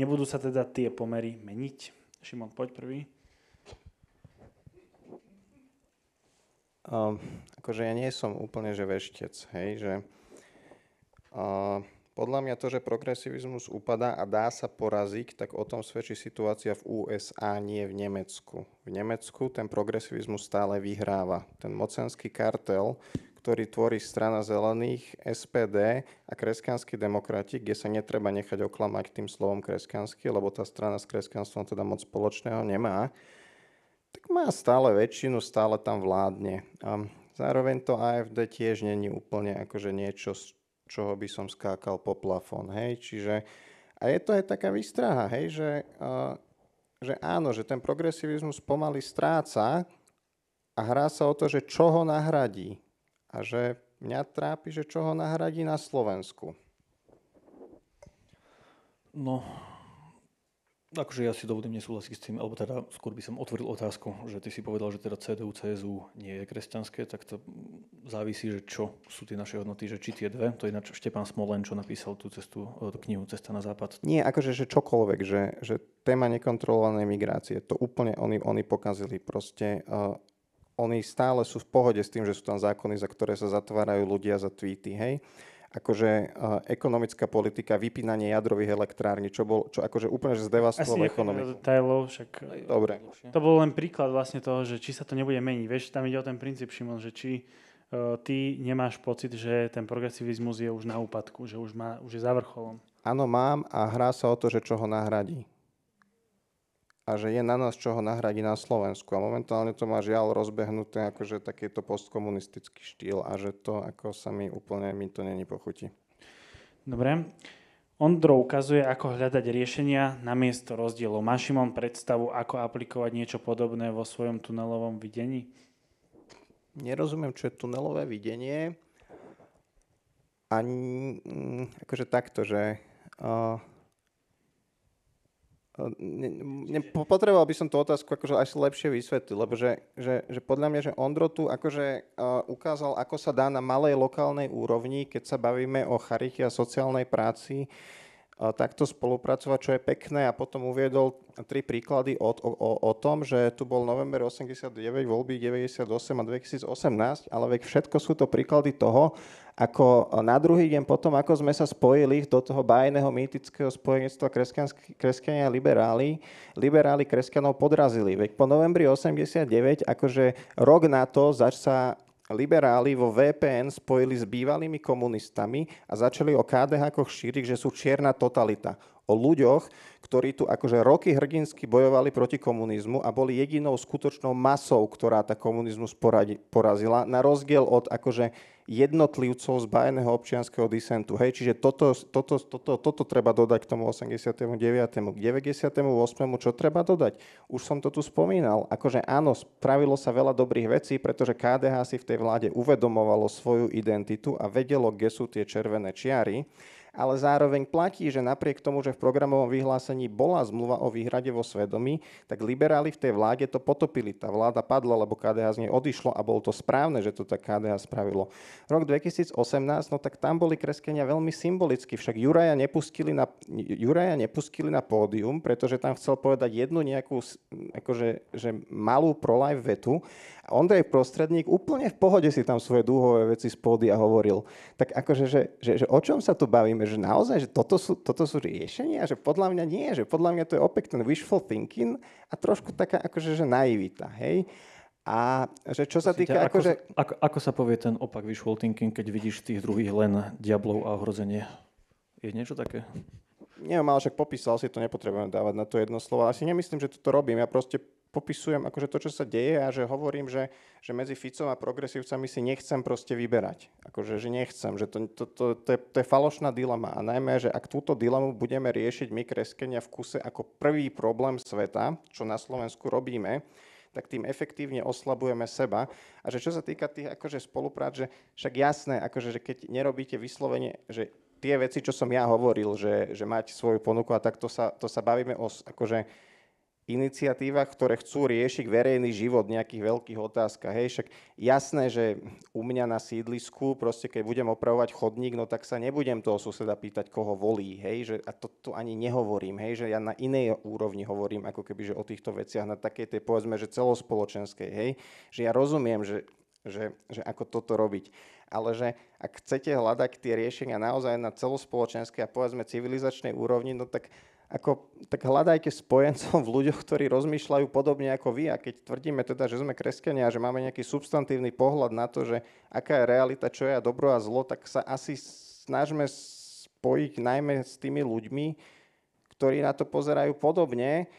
Nebudú sa teda tie pomery meniť? Šimon, poď prvý. Akože ja nie som úplne že veštec, hej, že podľa mňa to, že progresivizmus upadá a dá sa poraziť, tak o tom svedčí situácia v USA, nie v Nemecku. V Nemecku ten progresivizmus stále vyhráva. Ten mocenský kartel, ktorý tvorí strana zelených, SPD a kresťanskí demokrati, kde sa netreba nechať oklamať tým slovom kresťanský, lebo tá strana s kresťanstvom teda moc spoločného nemá, tak má stále väčšinu, stále tam vládne. A zároveň to AfD tiež není úplne akože niečo, z čoho by som skákal po plafón, hej, čiže a je to aj taká výstraha, hej, že áno, že ten progresivizmus pomaly stráca a hrá sa o to, že čo ho nahradí a že mňa trápi, že čo ho nahradí na Slovensku. No, akože ja si dovolím nesúhlasiť s tým, alebo teda skôr by som otvoril otázku, že ty si povedal, že teda CDU, CSU nie je kresťanské, tak to závisí, že čo sú tie naše hodnoty, že či tie dve, to je ináč Štepán Smolen, čo napísal tú knihu Cesta na západ. Nie, akože že čokoľvek, že téma nekontrolovanej migrácie, to úplne oni pokazili proste. Oni stále sú v pohode s tým, že sú tam zákony, za ktoré sa zatvárajú ľudia za tweety, hej. Akože ekonomická politika, vypínanie jadrových elektrární, čo akože úplne že zdevastovalo ekonomiku. Asi detailov, však Dobre. to bol len príklad vlastne toho, že či sa to nebude meniť. Vieš, tam ide o ten princíp, Šimon, že či ty nemáš pocit, že ten progresivizmus je už na úpadku, že už je za vrcholom. Áno, mám a hrá sa o to, že čo ho nahradí. A že je na nás, čo ho nahradí na Slovensku. A momentálne to má žiaľ rozbehnuté akože takýto postkomunistický štýl a že to ako sa mi to není pochutí. Dobre. Ondro ukazuje, ako hľadať riešenia namiesto rozdielov. Má Šimon predstavu, ako aplikovať niečo podobné vo svojom tunelovom videní? Nerozumiem, čo je tunelové videnie. Ani akože takto, že potreboval by som tú otázku akože až lepšie vysvetliť, lebo že podľa mňa, že Ondro tu akože ukázal, ako sa dá na malej lokálnej úrovni, keď sa bavíme o charite a sociálnej práci, takto spolupracovať, čo je pekné, a potom uviedol 3 príklady o tom, že tu bol november 89, voľby 98 a 2018, ale všetko sú to príklady toho, ako na druhý deň potom, ako sme sa spojili do toho bájneho mýtického spojenectva kresťania a liberáli kresťanov podrazili. Veď po novembri 89, akože rok na to sa liberáli vo VPN spojili s bývalými komunistami a začali o KDH-koch šíriť, že sú čierna totalita. O ľuďoch, ktorí tu akože roky hrdinsky bojovali proti komunizmu a boli jedinou skutočnou masou, ktorá tá komunizmus porazila, na rozdiel od akože jednotlivcov z bájneho občianskeho disentu. Hej, čiže toto treba dodať k tomu 89. K 98. čo treba dodať? Už som to tu spomínal. Akože áno, spravilo sa veľa dobrých vecí, pretože KDH si v tej vláde uvedomovalo svoju identitu a vedelo, kde sú tie červené čiary. Ale zároveň platí, že napriek tomu, že v programovom vyhlásení bola zmluva o výhrade vo svedomí, tak liberáli v tej vláde to potopili. Tá vláda padla, lebo KDH z nej odišlo a bolo to správne, že to tak KDH spravilo. Rok 2018, no tak tam boli kresťania veľmi symbolicky, však Juraja nepustili na pódium, pretože tam chcel povedať jednu nejakú akože, že malú pro-life vetu. A Ondrej Prostredník úplne v pohode si tam svoje dúhové veci z pódia hovoril. Tak akože, že o čom sa tu bavíme? Že naozaj, že toto sú riešenia? Že podľa mňa nie, že podľa mňa to je opäť ten wishful thinking a trošku taká akože, že naivita, hej? A že čo sa týka akože... Ako sa povie ten opak wishful thinking, keď vidíš tých druhých len diablov a ohrozenie? Je niečo také? Neviem, ale však popísal si to, nepotrebujem dávať na to jedno slovo. Asi nemyslím, že to robím. Ja proste popisujem akože to, čo sa deje, a že hovorím, že medzi Ficom a progresívcami si nechcem proste vyberať. Akože, že nechcem, že to je falošná dilema. A najmä, že ak túto dilemu budeme riešiť my kresťania v kuse ako prvý problém sveta, čo na Slovensku robíme, tak tým efektívne oslabujeme seba. A že čo sa týka tých akože spoluprác, že však jasné, akože, že keď nerobíte vyslovene, že tie veci, čo som ja hovoril, že máte svoju ponuku a tak to sa bavíme o akože iniciatívach, ktoré chcú riešiť verejný život v nejakých veľkých otázkach. Hej, však jasné, že u mňa na sídlisku, proste keď budem opravovať chodník, no tak sa nebudem toho suseda pýtať, koho volí. Hej, že, a to ani nehovorím. Hej, že ja na inej úrovni hovorím, ako keby, že o týchto veciach, na takej tej, povedzme, že celospoločenskej. Hej, že ja rozumiem, že ako toto robiť. Ale že ak chcete hľadať tie riešenia naozaj na celospoločenskej a povedzme civilizačnej úrovni, no tak hľadajte spojencov v ľuďoch, ktorí rozmýšľajú podobne ako vy. A keď tvrdíme teda, že sme kresťania a že máme nejaký substantívny pohľad na to, že aká je realita, čo je a dobro a zlo, tak sa asi snažme spojiť najmä s tými ľuďmi, ktorí na to pozerajú podobne.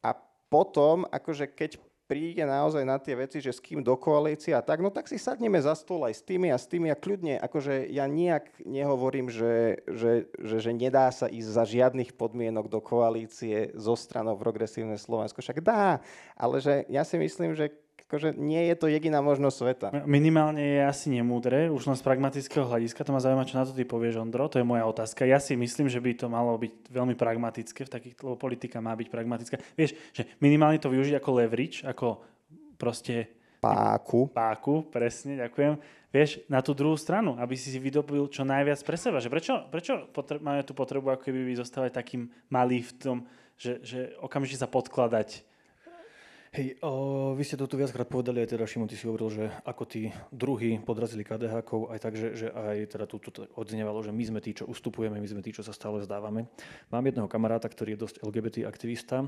A potom, akože keď príde naozaj na tie veci, že s kým do koalície a tak, no tak si sadneme za stôl aj s tými a kľudne, akože ja nijak nehovorím, že nedá sa ísť za žiadnych podmienok do koalície zo stranou Progresívne Slovensko. Však dá, ale že ja si myslím, že akože nie je to jediná možnosť sveta. Minimálne je asi nemúdre, už len z pragmatického hľadiska. To ma zaujíma, čo na to ty povieš, Ondro. To je moja otázka. Ja si myslím, že by to malo byť veľmi pragmatické, lebo politika má byť pragmatická. Vieš, že minimálne to využiť ako leverage, ako proste páku, presne, ďakujem. Vieš, na tú druhú stranu, aby si vydobil čo najviac pre seba. Že prečo máme tú potrebu ako keby zostávať takým malý v tom, že okamžite sa podkladať. Hej, vy ste to tu viackrát povedali, aj teda Šimon, ty si hovoril, že ako tí druhí podrazili KDH-kov, aj tak, že aj teda tu odznievalo, že my sme tí, čo ustupujeme, my sme tí, čo sa stále vzdávame. Mám jedného kamaráta, ktorý je dosť LGBT aktivista,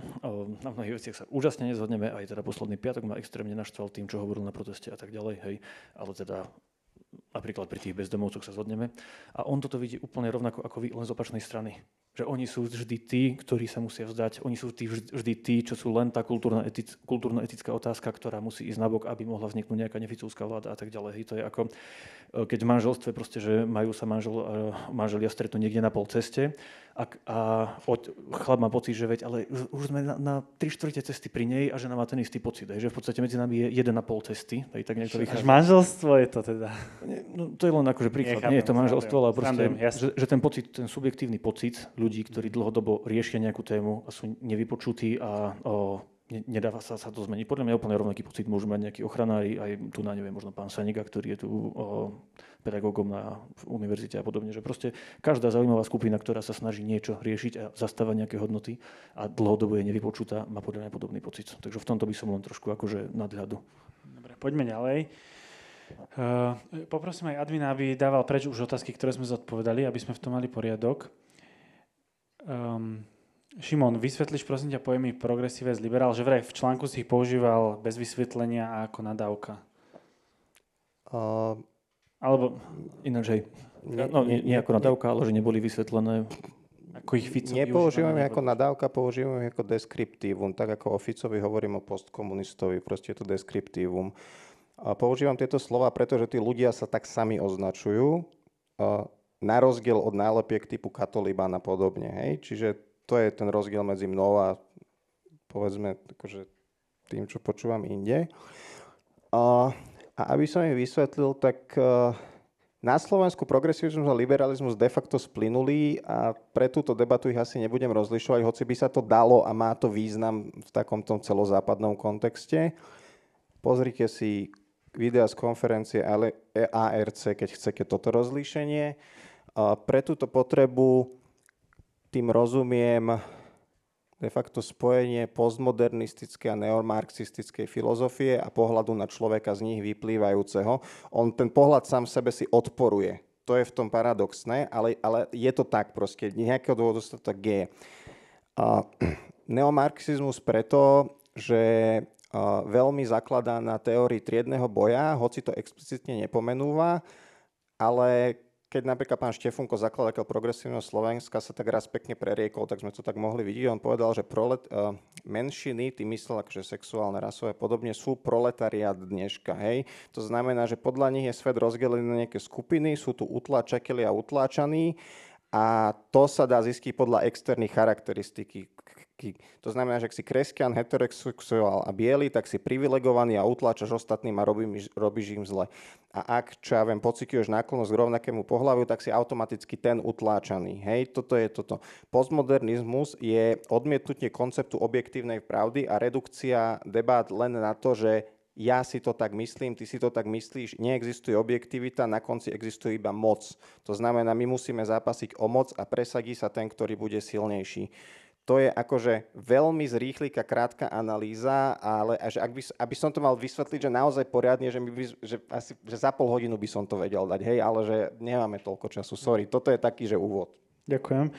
na mnohých veciach sa úžasne nezhodneme, aj teda posledný piatok ma extrémne naštval tým, čo hovoril na proteste a tak ďalej, hej, ale teda napríklad pri tých bezdomovcoch sa zhodneme. A on toto vidí úplne rovnako ako vy, len z opačnej strany. Že oni sú vždy tí, ktorí sa musia vzdať. Oni sú vždy tí, čo sú len tá kultúrno-etická otázka, ktorá musí ísť nabok, aby mohla vzniknúť nejaká neficúvská vláda a tak ďalej. To je ako, keď v manželstve proste, že majú sa manželia stretnúť niekde na pol ceste a chlap má pocit, že veď, ale už sme na 3/4 cesty pri nej a žena má ten istý pocit. Že v podstate medzi nami je 1,5 cesty. Tak nejak to vychádza. Až manželstvo je to teda. No, to je len akože príklad. Nie je to manželstvo, ale proste, že ten pocit, ten subjektívny pocit ľudí, ktorí dlhodobo riešia nejakú tému a sú nevypočutí a nedáva sa to zmeniť. Podľa mňa úplne rovnaký pocit môžu mať nejakí ochranári, aj tu na neviem, možno pán Saniga, ktorý je tu pedagógom na univerzite a podobne, že proste každá zaujímavá skupina, ktorá sa snaží niečo riešiť a zastávať nejaké hodnoty a dlhodobo je nevypočutá, má podľa mňa podobný pocit. Takže v tomto by som len trošku akože nadhľadu. Dobre, poďme ďalej. Poprosím aj admina, aby dával preč už otázky, ktoré sme zodpovedali, aby sme v tom mali poriadok. Šimon, vysvetlíš prosím ťa pojmy progresívec liberál, že vraj v článku si ich používal bez vysvetlenia a ako nadávka. Alebo ináč, hej. Nie ako nadávka, ale že neboli vysvetlené. Ako ich Fico nepoužívame ako nadávka, používame ako deskriptívum. Tak ako o Ficovi hovorím o postkomunistovi, proste je to deskriptívum. A používam tieto slova, pretože tí ľudia sa tak sami označujú, na rozdiel od nálepiek typu Katolíban a podobne. Hej? Čiže to je ten rozdiel medzi mnou a povedzme akože tým, čo počúvam inde. A aby som im vysvetlil, tak na Slovensku progresivizmus a liberalizmus de facto splynuli a pre túto debatu ich asi nebudem rozlišovať, hoci by sa to dalo a má to význam v takomto celozápadnom kontexte. Pozrite si videa z konferencie ARC, keď chcete toto rozlíšenie. Pre túto potrebu tým rozumiem de facto spojenie postmodernistickej a neomarxistickej filozofie a pohľadu na človeka z nich vyplývajúceho. Ten pohľad sám sebe si odporuje. To je v tom paradoxné, ale je to tak proste. Nejakého dôvodu sa to tak deje. Neomarxizmus preto, že veľmi zakladá na teórii triedneho boja, hoci to explicitne nepomenúva, ale keď napríklad pán Štefunko, zakladateľ Progresívneho Slovenska, sa tak raz pekne preriekol, tak sme to tak mohli vidieť. On povedal, že menšiny, tým myslel akože sexuálne, rasové podobne, sú proletariát dneška. Hej? To znamená, že podľa nich je svet rozdelený na nejaké skupiny, sú tu utláčakeli a utláčaní a to sa dá zistiť podľa externých charakteristík. automaticky. To znamená, že ak si kresťan, heterosexuál a biely, tak si privilegovaný a utláčaš ostatným a robíš im zle. A ak, čo ja viem, pociťuješ náklonnosť k rovnakému pohľaviu, tak si automaticky ten utláčaný. Hej, toto je toto. Postmodernizmus je odmietnutie konceptu objektívnej pravdy a redukcia debát len na to, že ja si to tak myslím, ty si to tak myslíš, neexistuje objektivita, na konci existuje iba moc. To znamená, my musíme zápasiť o moc a presadí sa ten, ktorý bude silnejší. To je akože veľmi zrýchlika, krátka analýza, ale aby som to mal vysvetliť, že naozaj poriadne, že za pol hodinu by som to vedel dať, hej, ale že nemáme toľko času, sorry. Toto je taký, že úvod. Ďakujem.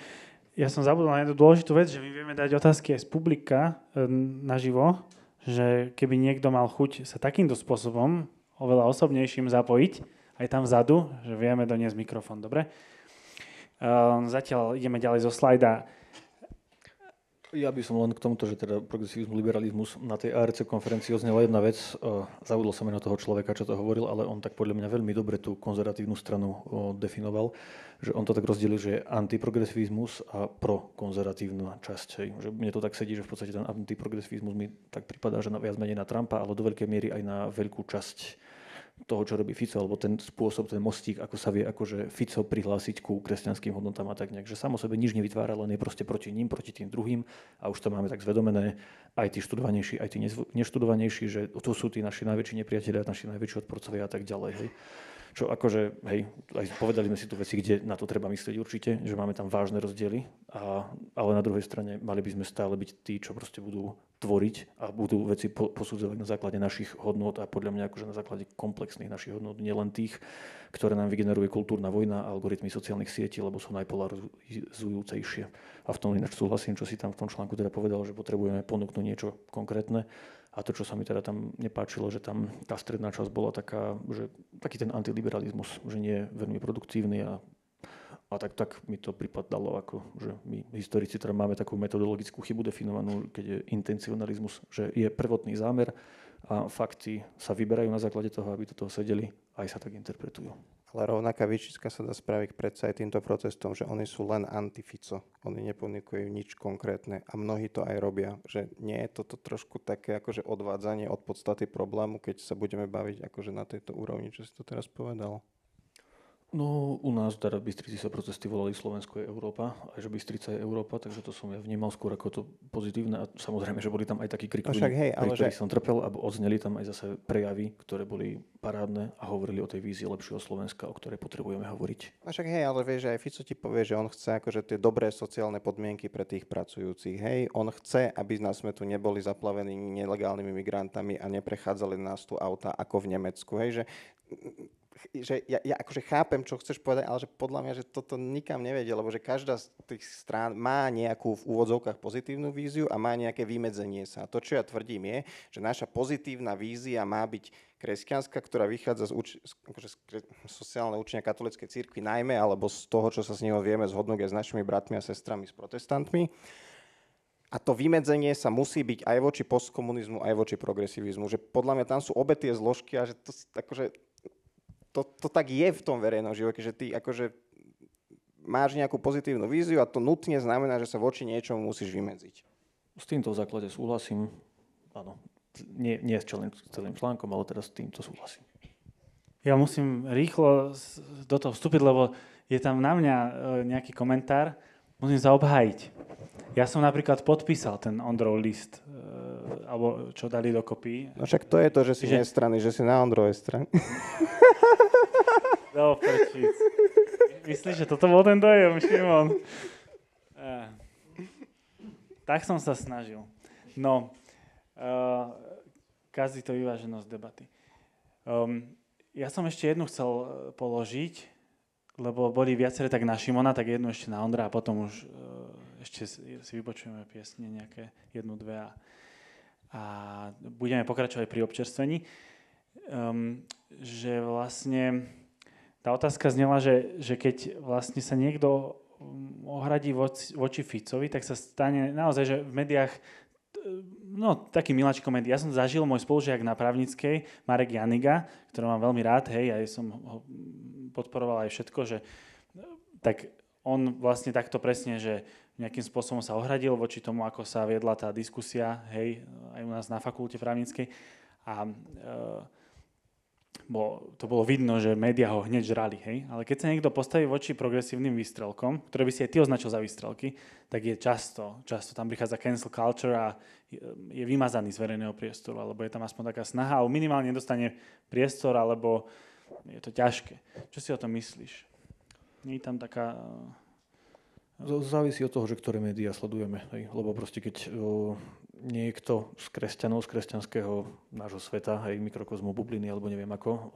Ja som zabudol na jednu dôležitú vec, že my vieme dať otázky aj z publika naživo, že keby niekto mal chuť sa takýmto spôsobom oveľa osobnejším zapojiť, aj tam vzadu, že vieme doniesť mikrofón, dobre? Zatiaľ ideme ďalej zo slajda. Ja by som len k tomuto, že teda progresivizmus, liberalizmus, na tej ARC konferencii odznela jedna vec, zabudol som aj na toho človeka, čo to hovoril, ale on tak podľa mňa veľmi dobre tú konzervatívnu stranu definoval, že on to tak rozdelil, že je antiprogresivizmus a prokonzervatívna časť. Že mne to tak sedí, že v podstate ten antiprogresivizmus mi tak pripadá, že viac menej na Trumpa, ale do veľkej miery aj na veľkú časť toho, čo robí Fico, alebo ten spôsob, ten mostík, ako sa vie akože Fico prihlásiť ku kresťanským hodnotám a tak nejak, že samo sebe nič nevytvára, len je proste proti ním, proti tým druhým a už to máme tak zvedomené, aj tí študovanejší, aj tí neštudovanejší, že to sú tí naši najväčší nepriatelia, naši najväčší odporcovia a tak ďalej, hej. Čo akože, hej, aj povedali sme si tu veci, kde na to treba myslieť určite, že máme tam vážne rozdiely, ale na druhej strane mali by sme stále byť tí, čo proste budú tvoriť a budú veci posudzovať na základe našich hodnôt a podľa mňa akože na základe komplexných našich hodnôt, nielen tých, ktoré nám vygeneruje kultúrna vojna a algoritmy sociálnych sietí, lebo sú najpolarizujúcejšie. A v tom ináč súhlasím, čo si tam v tom článku teda povedal, že potrebujeme ponúknuť niečo konkrétne. A to, čo sa mi teda tam nepáčilo, že tam tá stredná časť bola taká, že taký ten antiliberalizmus, že nie je veľmi produktívny a tak mi to pripadalo, ako, že my historici teda máme takú metodologickú chybu definovanú, keď je intencionalizmus, že je prvotný zámer a fakty sa vyberajú na základe toho, aby do toho sedeli, aj sa tak interpretujú. Ale rovnaká výčitka sa dá spraviť predsa aj týmto protestom, že oni sú len anti-Fico. Oni neponúkajú nič konkrétne a mnohí to aj robia. Že nie je toto trošku také akože odvádzanie od podstaty problému, keď sa budeme baviť akože na tejto úrovni, čo si to teraz povedal? No, u nás teda v Bystrici sa protesty volali Slovensko je Európa, a že Bystrica je Európa, takže to som ja vnímal skôr ako to pozitívne a samozrejme, že boli tam aj takí krikovní, pri ktorých som trpel, alebo odzneli tam aj zase prejavy, ktoré boli parádne a hovorili o tej vízii lepšieho Slovenska, o ktorej potrebujeme hovoriť. A však hej, ale vieš, že aj Fico ti povie, že on chce akože tie dobré sociálne podmienky pre tých pracujúcich. Hej, on chce, aby sme tu neboli zaplavení nelegálnymi migrantami a neprechádzali nás tu auta ako v Nemecku. Hej, že ja akože chápem, čo chceš povedať, ale že podľa mňa, že toto nikam nevedie, lebo že každá z tých strán má nejakú v úvodzovkách pozitívnu víziu a má nejaké vymedzenie sa. To, čo ja tvrdím, je, že naša pozitívna vízia má byť kresťanská, ktorá vychádza z sociálneho učenia katolíckej cirkvi najmä, alebo z toho, čo sa z neho vieme zhodnúť aj s našimi bratmi a sestrami, s protestantmi. A to vymedzenie sa musí byť aj voči postkomunizmu, aj voči progresivizmu. Že podľa mňa tam sú obe tie zložky a že to akože to tak je v tom verejnom živote, že ty akože máš nejakú pozitívnu víziu a to nutne znamená, že sa voči niečomu musíš vymedziť. S týmto v základe súhlasím. Áno, nie s celým článkom, ale teraz s týmto súhlasím. Ja musím rýchlo do toho vstúpiť, lebo je tam na mňa nejaký komentár. Musím sa obhájiť. Ja som napríklad podpísal ten Ondrov list, alebo čo dali dokopy. No však to je to, že si nestranný, že si na Ondrovej strane. No, prečíc. Myslíš, že toto bol ten dojem, Šimon? Tak som sa snažil. No, kazí to vyváženosť debaty. Ja som ešte jednu chcel položiť, lebo boli viaceré tak na Šimona, tak jednu ešte na Ondra a potom už ešte si vypočujeme piesne nejaké jednu, dve a budeme pokračovať pri občerstvení. Že vlastne tá otázka znela, že keď vlastne sa niekto ohradí voči Ficovi, tak sa stane naozaj, že v médiách, no taký miláčik médií. Ja som zažil môj spolužiak na právnickej, Marek Janiga, ktorého mám veľmi rád, hej, aj som ho podporoval aj všetko, že tak on vlastne takto presne, že nejakým spôsobom sa ohradil voči tomu, ako sa viedla tá diskusia, hej, aj u nás na fakulte právnickej. A to bolo vidno, že médiá ho hneď žrali, hej. Ale keď sa niekto postaví voči progresívnym výstrelkom, ktoré by si aj ty označil za výstrelky, tak je často tam prichádza cancel culture a je vymazaný z verejného priestoru, alebo je tam aspoň taká snaha, ale minimálne nedostane priestor, alebo je to ťažké. Čo si o tom myslíš? Nie je tam taká... Závisí od toho, že ktoré médiá sledujeme. Hej. Lebo proste keď niekto z kresťanov, z kresťanského nášho sveta, hej, mikrokozmu, bubliny, alebo neviem ako,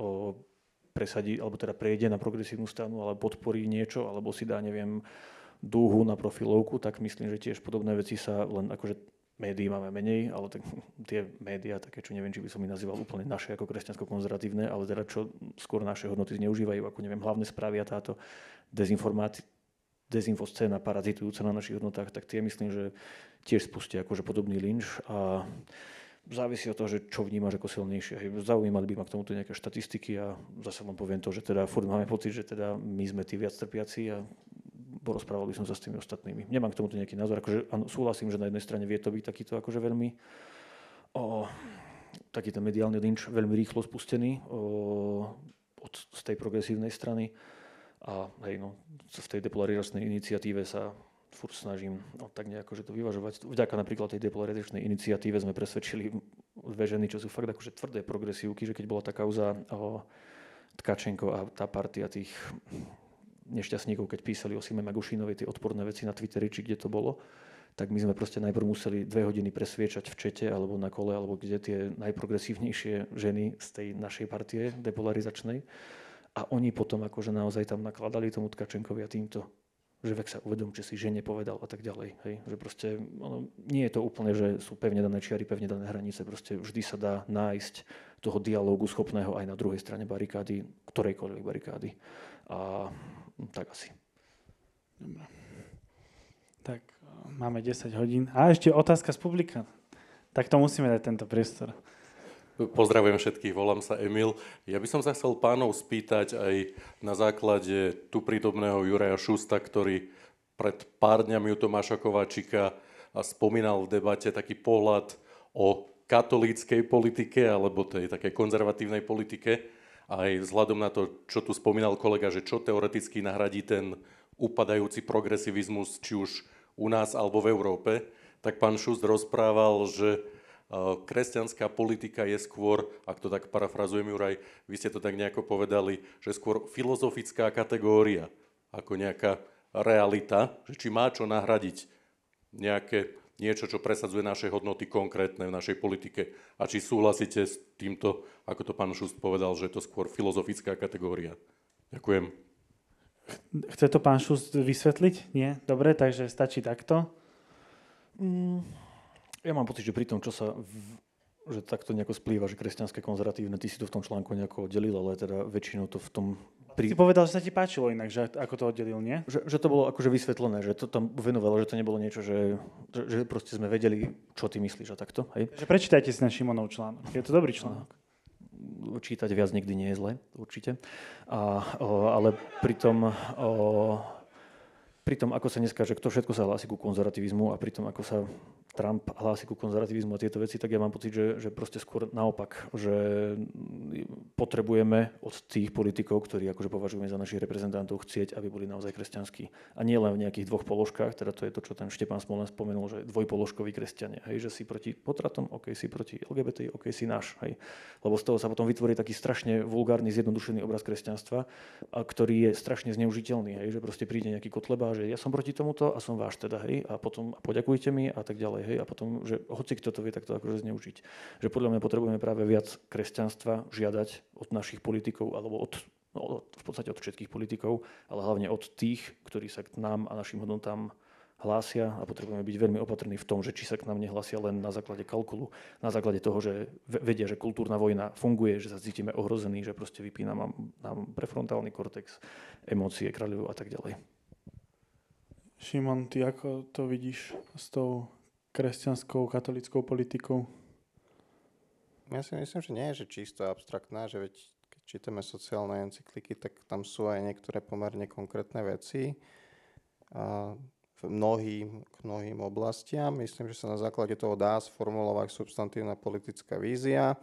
presadí, alebo teda prejde na progresívnu stranu, ale podporí niečo, alebo si dá, neviem, dúhu na profilovku, tak myslím, že tiež podobné veci sa len akože médií máme menej, ale tak, tie médiá, také, čo neviem, či by som ich nazýval úplne naše ako kresťansko-konzervatívne, ale teda čo skôr naše hodnoty zneužívajú, ako neviem, hlavné správy a táto dezinfoscéna parazitujúca na našich hodnotách, tak tie myslím, že tiež spustia akože podobný lynč a závisí od toho, že čo vnímaš ako silnejšie. Zaujímali by ma k tomuto nejaké štatistiky a zase len poviem to, že teda furt máme pocit, že teda my sme tí viac trpiaci a porozprával by som sa s tými ostatnými. Nemám k tomuto nejaký názor, akože áno, súhlasím, že na jednej strane vie to byť takýto akože veľmi taký ten mediálny lynč veľmi rýchlo spustený z tej progresívnej strany a hej, no, v tej depolarizačnej iniciatíve sa furt snažím tak nejako, že to vyvažovať. Vďaka napríklad tej depolarizačnej iniciatíve sme presvedčili dve ženy, čo sú fakt akože tvrdé progresívky, že keď bola tá kauza Tkačenko a tá partia tých nešťastníkov, keď písali o Sime Magušinovej tie odporné veci na Twitteri, či kde to bolo, tak my sme proste najprv museli 2 hodiny presviečať v čete alebo na kole, alebo kde tie najprogresívnejšie ženy z tej našej partie depolarizačnej. A oni potom akože naozaj tam nakladali tomu Tkačenkovi a týmto, že vek sa uvedom, že si žene povedal a tak ďalej. Hej. Že proste nie je to úplne, že sú pevne dané čiary, pevne dané hranice. Proste vždy sa dá nájsť toho dialógu schopného aj na druhej strane barikády, ktorejkoľvek barikády. A tak asi. Dobre. Tak máme 10 hodín. A ešte otázka z publika. Tak to musíme dať tento priestor. Pozdravujem všetkých, volám sa Emil. Ja by som sa chcel pánov spýtať aj na základe tu prítomného Juraja Šusta, ktorý pred pár dňami u Tomáša Kováčika spomínal v debate taký pohľad o katolíckej politike alebo tej takej konzervatívnej politike. Aj vzhľadom na to, čo tu spomínal kolega, že čo teoreticky nahradí ten upadajúci progresivizmus, či už u nás alebo v Európe, tak pán Šust rozprával, že kresťanská politika je skôr, ak to tak parafrazujem Juraj, vy ste to tak nejako povedali, že skôr filozofická kategória, ako nejaká realita, že či má čo nahradiť niečo, čo presadzuje naše hodnoty konkrétne v našej politike. A či súhlasíte s týmto, ako to pán Šust povedal, že je to skôr filozofická kategória. Ďakujem. Chce to pán Šust vysvetliť? Nie? Dobre, takže stačí takto? Ja mám pocit, že pri tom, že takto nejako splýva, že kresťanské konzervatívne, ty si to v tom článku nejako oddelil, ale teda väčšinou to v tom... Ty povedal, že sa ti páčilo inak, že ako to oddelil, nie? Že to bolo akože vysvetlené, že to tam venovalo, že to nebolo niečo, že proste sme vedeli, čo ty myslíš a takto. Hej? Že prečítajte si na Šimonov článok. Je to dobrý článok. Čítať viac nikdy nie je zle, určite. Ale pri tom, ako sa dneska, že kto všetko sa hlási ku konzervativizmu a pri tom, ako sa Trump hlási ku konzervativizmu a tieto veci, tak ja mám pocit, že proste skôr naopak, že potrebujeme od tých politikov, ktorí akože považujeme za našich reprezentantov, chcieť, aby boli naozaj kresťanskí. A nie len v nejakých dvoch položkách, teda to je to, čo ten Štepán Smolen spomenul, že dvojpoložkoví kresťania, hej, že si proti potratom, OK, si proti LGBT, OK, si náš, hej. Lebo z toho sa potom vytvorí taký strašne vulgárny, zjednodušený obraz kresťanstva, ktorý je strašne zneužiteľný, hej, že proste príde nejaký Kotleba, že ja som proti tomuto a som váš teda, hej, a potom poďakujte mi a tak ďalej, hej, a potom, že hoci kto to vie, tak to akože zneužiť. Že podľa mňa potrebujeme práve viac kresťanstva žiadať od našich politikov, alebo v podstate od všetkých politikov, ale hlavne od tých, ktorí sa k nám a našim hodnotám hlásia a potrebujeme byť veľmi opatrní v tom, že či sa k nám nehlásia len na základe kalkulu, na základe toho, že vedia, že kultúrna vojna funguje, že sa cítime ohrození, že proste vypína nám prefrontálny kortex, emócie, kráľujú a tak ďalej. Šimon, ty ako to vidíš s tou kresťanskou, katolickou politikou? Ja si myslím, že nie je že čisto abstraktná, že veď keď čítame sociálne encykliky, tak tam sú aj niektoré pomerne konkrétne veci. k mnohým oblastiam. Myslím, že sa na základe toho dá sformulovať substantívna politická vízia.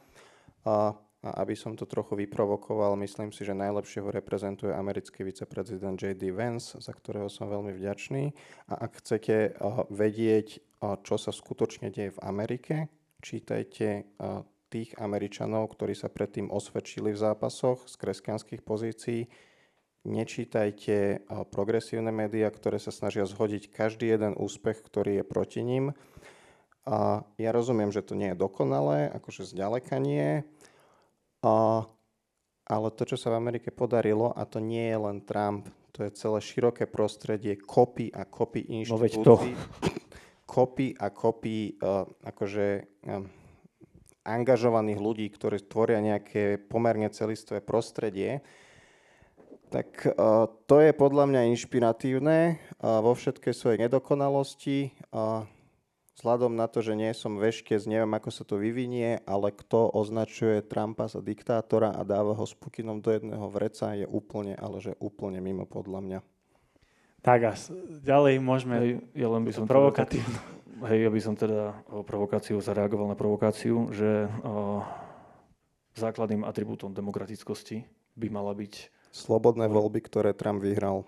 A aby som to trochu vyprovokoval, myslím si, že najlepšie ho reprezentuje americký viceprezident J.D. Vance, za ktorého som veľmi vďačný. A ak chcete vedieť, čo sa skutočne deje v Amerike, čítajte tých Američanov, ktorí sa predtým osvedčili v zápasoch z kresťanských pozícií. Nečítajte progresívne médiá, ktoré sa snažia zhodiť každý jeden úspech, ktorý je proti ním. Ja rozumiem, že to nie je dokonalé, akože zďaleka nie. Ale to, čo sa v Amerike podarilo, a to nie je len Trump, to je celé široké prostredie kopy a kopy inštitúcií, kopy a kopy angažovaných ľudí, ktorí tvoria nejaké pomerne celistvé prostredie, tak to je podľa mňa inšpiratívne vo všetkej svojej nedokonalosti. Vzhľadom na to, že nie som veštec, neviem, ako sa to vyvinie, ale kto označuje Trumpa za diktátora a dáva ho s Putinom do jedného vreca, je úplne, ale že úplne mimo podľa mňa. Tak a ďalej môžeme Ja len by som provokatívne. Ja by som teda provokáciu zareagoval na provokáciu, že základným atribútom demokratickosti by mala byť... Slobodné voľby, ktoré Trump vyhral.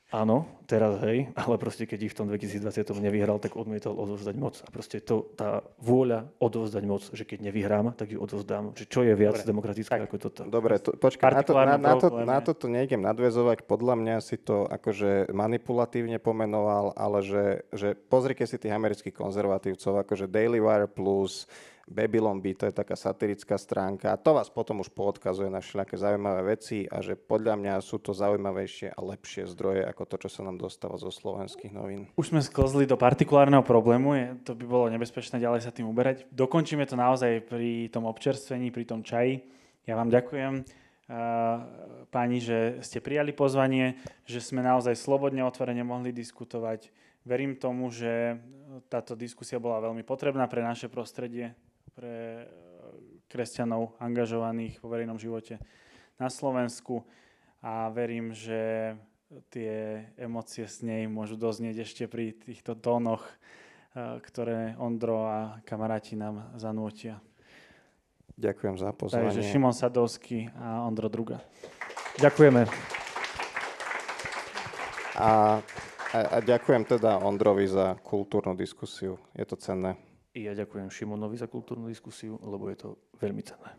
Áno, teraz hej, ale proste keď ich v tom 2020 nevyhral, tak odmietal odovzdať moc. A proste tá vôľa odovzdať moc, že keď nevyhrám, tak ju odovzdám. Že čo je viac demokratické ako toto? Dobre, počkaj, na toto nejdem nadväzovať. Podľa mňa si to akože manipulatívne pomenoval, ale že pozrite si tých amerických konzervatívcov, akože Daily Wire Plus, Babylon Bee, to je taká satirická stránka. To vás potom už poodkazuje na všelijaké zaujímavé veci a že podľa mňa sú to zaujímavejšie a lepšie zdroje ako to, čo sa nám dostáva zo slovenských novín. Už sme sklzli do partikulárneho problému, to by bolo nebezpečné ďalej sa tým uberať. Dokončíme to naozaj pri tom občerstvení, pri tom čaji. Ja vám ďakujem, páni, že ste prijali pozvanie, že sme naozaj slobodne, otvorene mohli diskutovať. Verím tomu, že táto diskusia bola veľmi potrebná pre naše prostredie, pre kresťanov angažovaných vo verejnom živote na Slovensku a verím, že tie emócie z nej môžu doznieť ešte pri týchto tónoch, ktoré Ondro a kamaráti nám zanútia. Ďakujem za pozvanie. Takže Šimon Sadovský a Ondro Druga. Ďakujeme. A ďakujem teda Ondrovi za kultúrnu diskusiu. Je to cenné. I ja ďakujem Šimonovi za kultúrnu diskusiu, lebo je to veľmi cenné.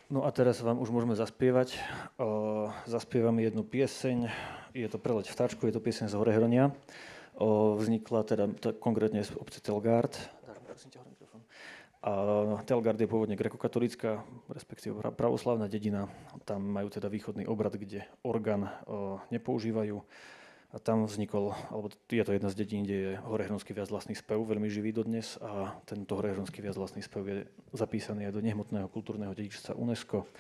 No a teraz vám už môžeme zaspievať. Zaspievame jednu pieseň. Je to Preleť vtáčku, je to pieseň z Horehronia. Vznikla teda konkrétne z obce Telgard. A Telgard je pôvodne grekokatolícka, respektíve pravoslávna dedina. Tam majú teda východný obrad, kde orgán nepoužívajú. A tam vznikol, alebo je to jedna z dedín, kde je horehronský viacvlastný spev, veľmi živý dodnes. A tento horehronský viacvlastný spev je zapísaný aj do nehmotného kultúrneho dedičstva UNESCO.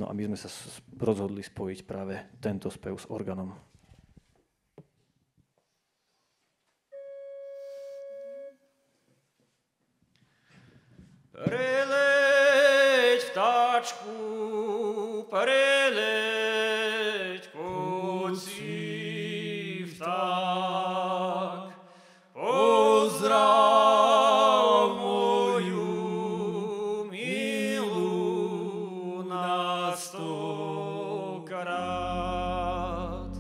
No a my sme sa rozhodli spojiť práve tento spev s orgánom. Preleť vtáčku, preleť kocí vták, pozdrav moju milú na 100-krát.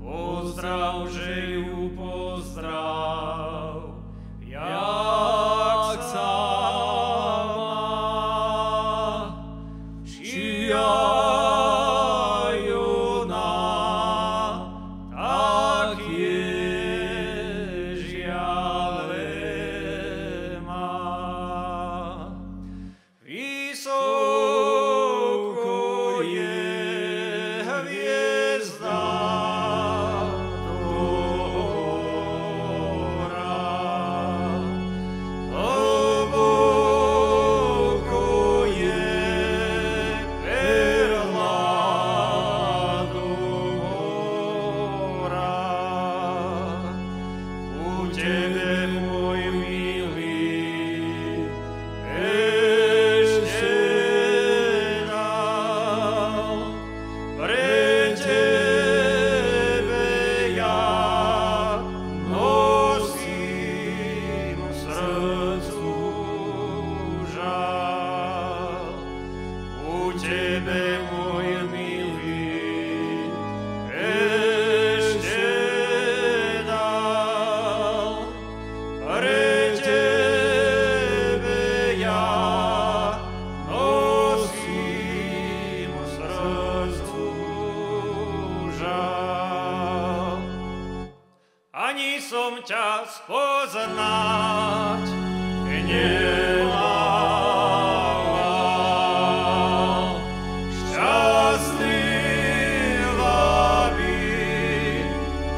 Pozdrav, že ju pozdrav, jak sa tebe, môj milý, ešte dal. Pre tebe ja nosím v srdcu žal. Ani som ťa spoznať nemal. Šťastlivá byť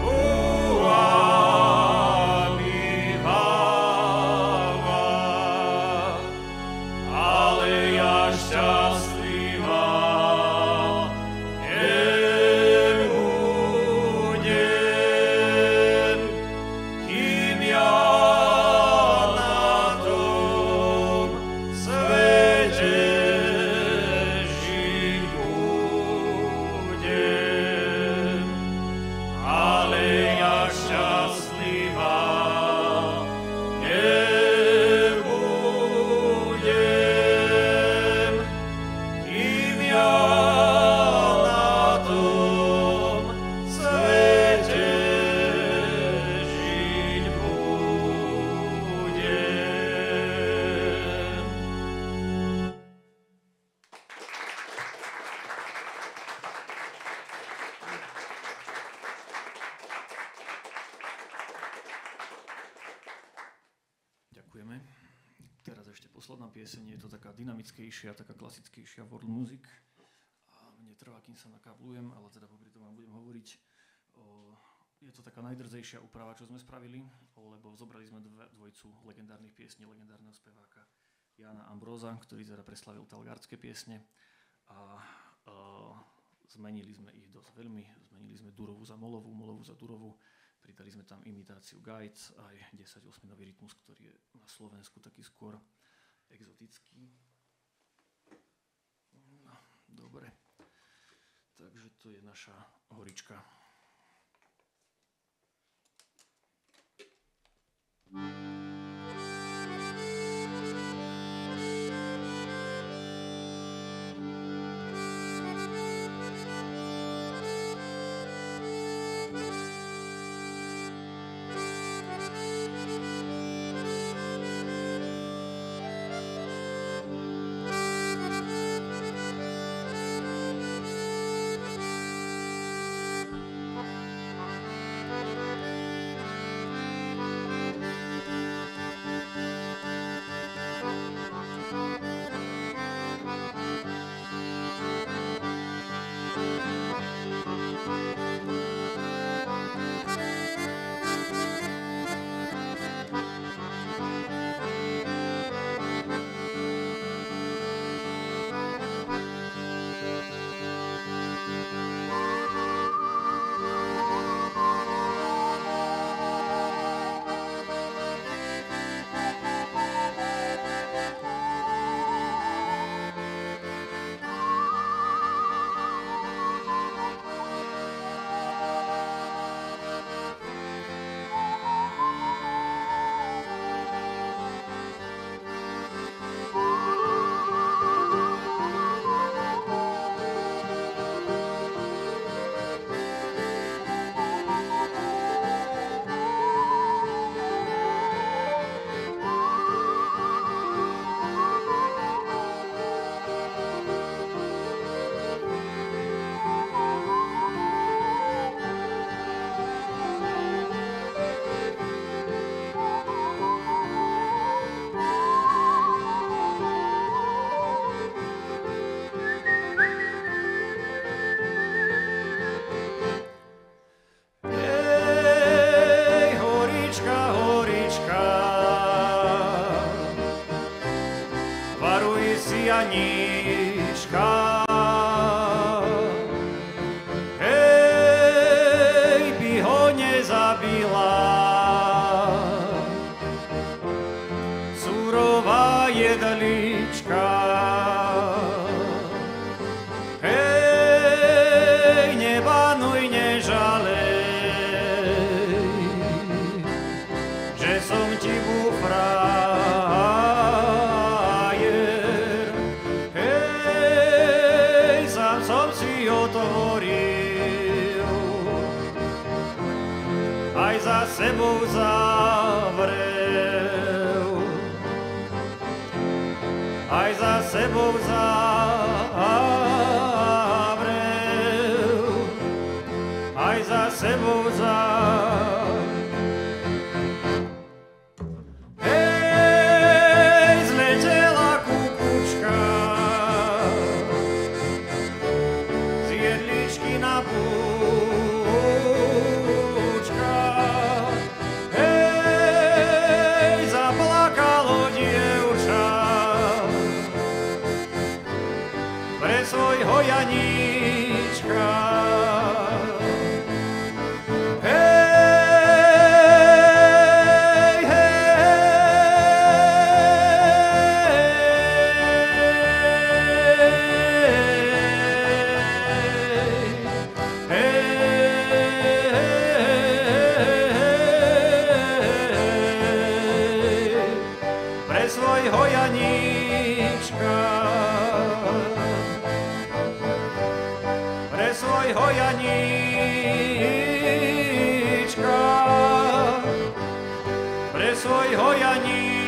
u vami máva, ale ja šťastlivá nebudem, kým ja na tom svete žiť budem. Ale ja šťastlivá nebudem, kým ja na tom svete žiť budem. Ďakujeme. Teraz ešte posledná pieseň, je to taká dynamickejšia, taká klasickejšia world music. A mne trvá, kým sa nakablujem, ale teda popri tom vám budem hovoriť. Je to taká najdrzejšia úprava, čo sme spravili, lebo zobrali sme dvojcu legendárnych piesní, legendárneho speváka Jána Ambróza, ktorý teda preslavil talgárske piesne a zmenili sme ich dosť veľmi. Zmenili sme durovú za molovú, molovú za durovú. Pridali sme tam imitáciu gajc, aj 10/8-nový rytmus, ktorý je na Slovensku taký skôr exotický. No, dobre. Takže to je naša horička. otvoril, aj za sebou zavrel, aj za sebou zavrel, aj za sebou zavrel. Hej, zletela kukučka z jedličky na búčkach. Hej, zaplakalo dievča pre svojho Janíčka. Svojho Janíčka.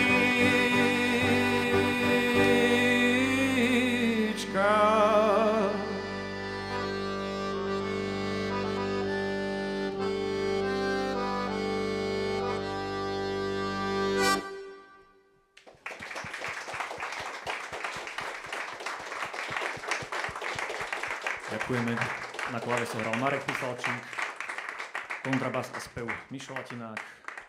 Ďakujeme. Na klávese hral Marek Pisalčík, kontrabas a spev Mišo Latinák,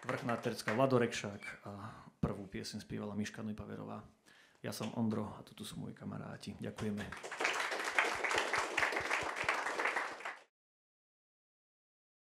vrchná tercka Vlado Rekšák a prvú pieseň spievala Miška Neupaverová. Ja som Ondro a tuto sú moji kamaráti. Ďakujeme.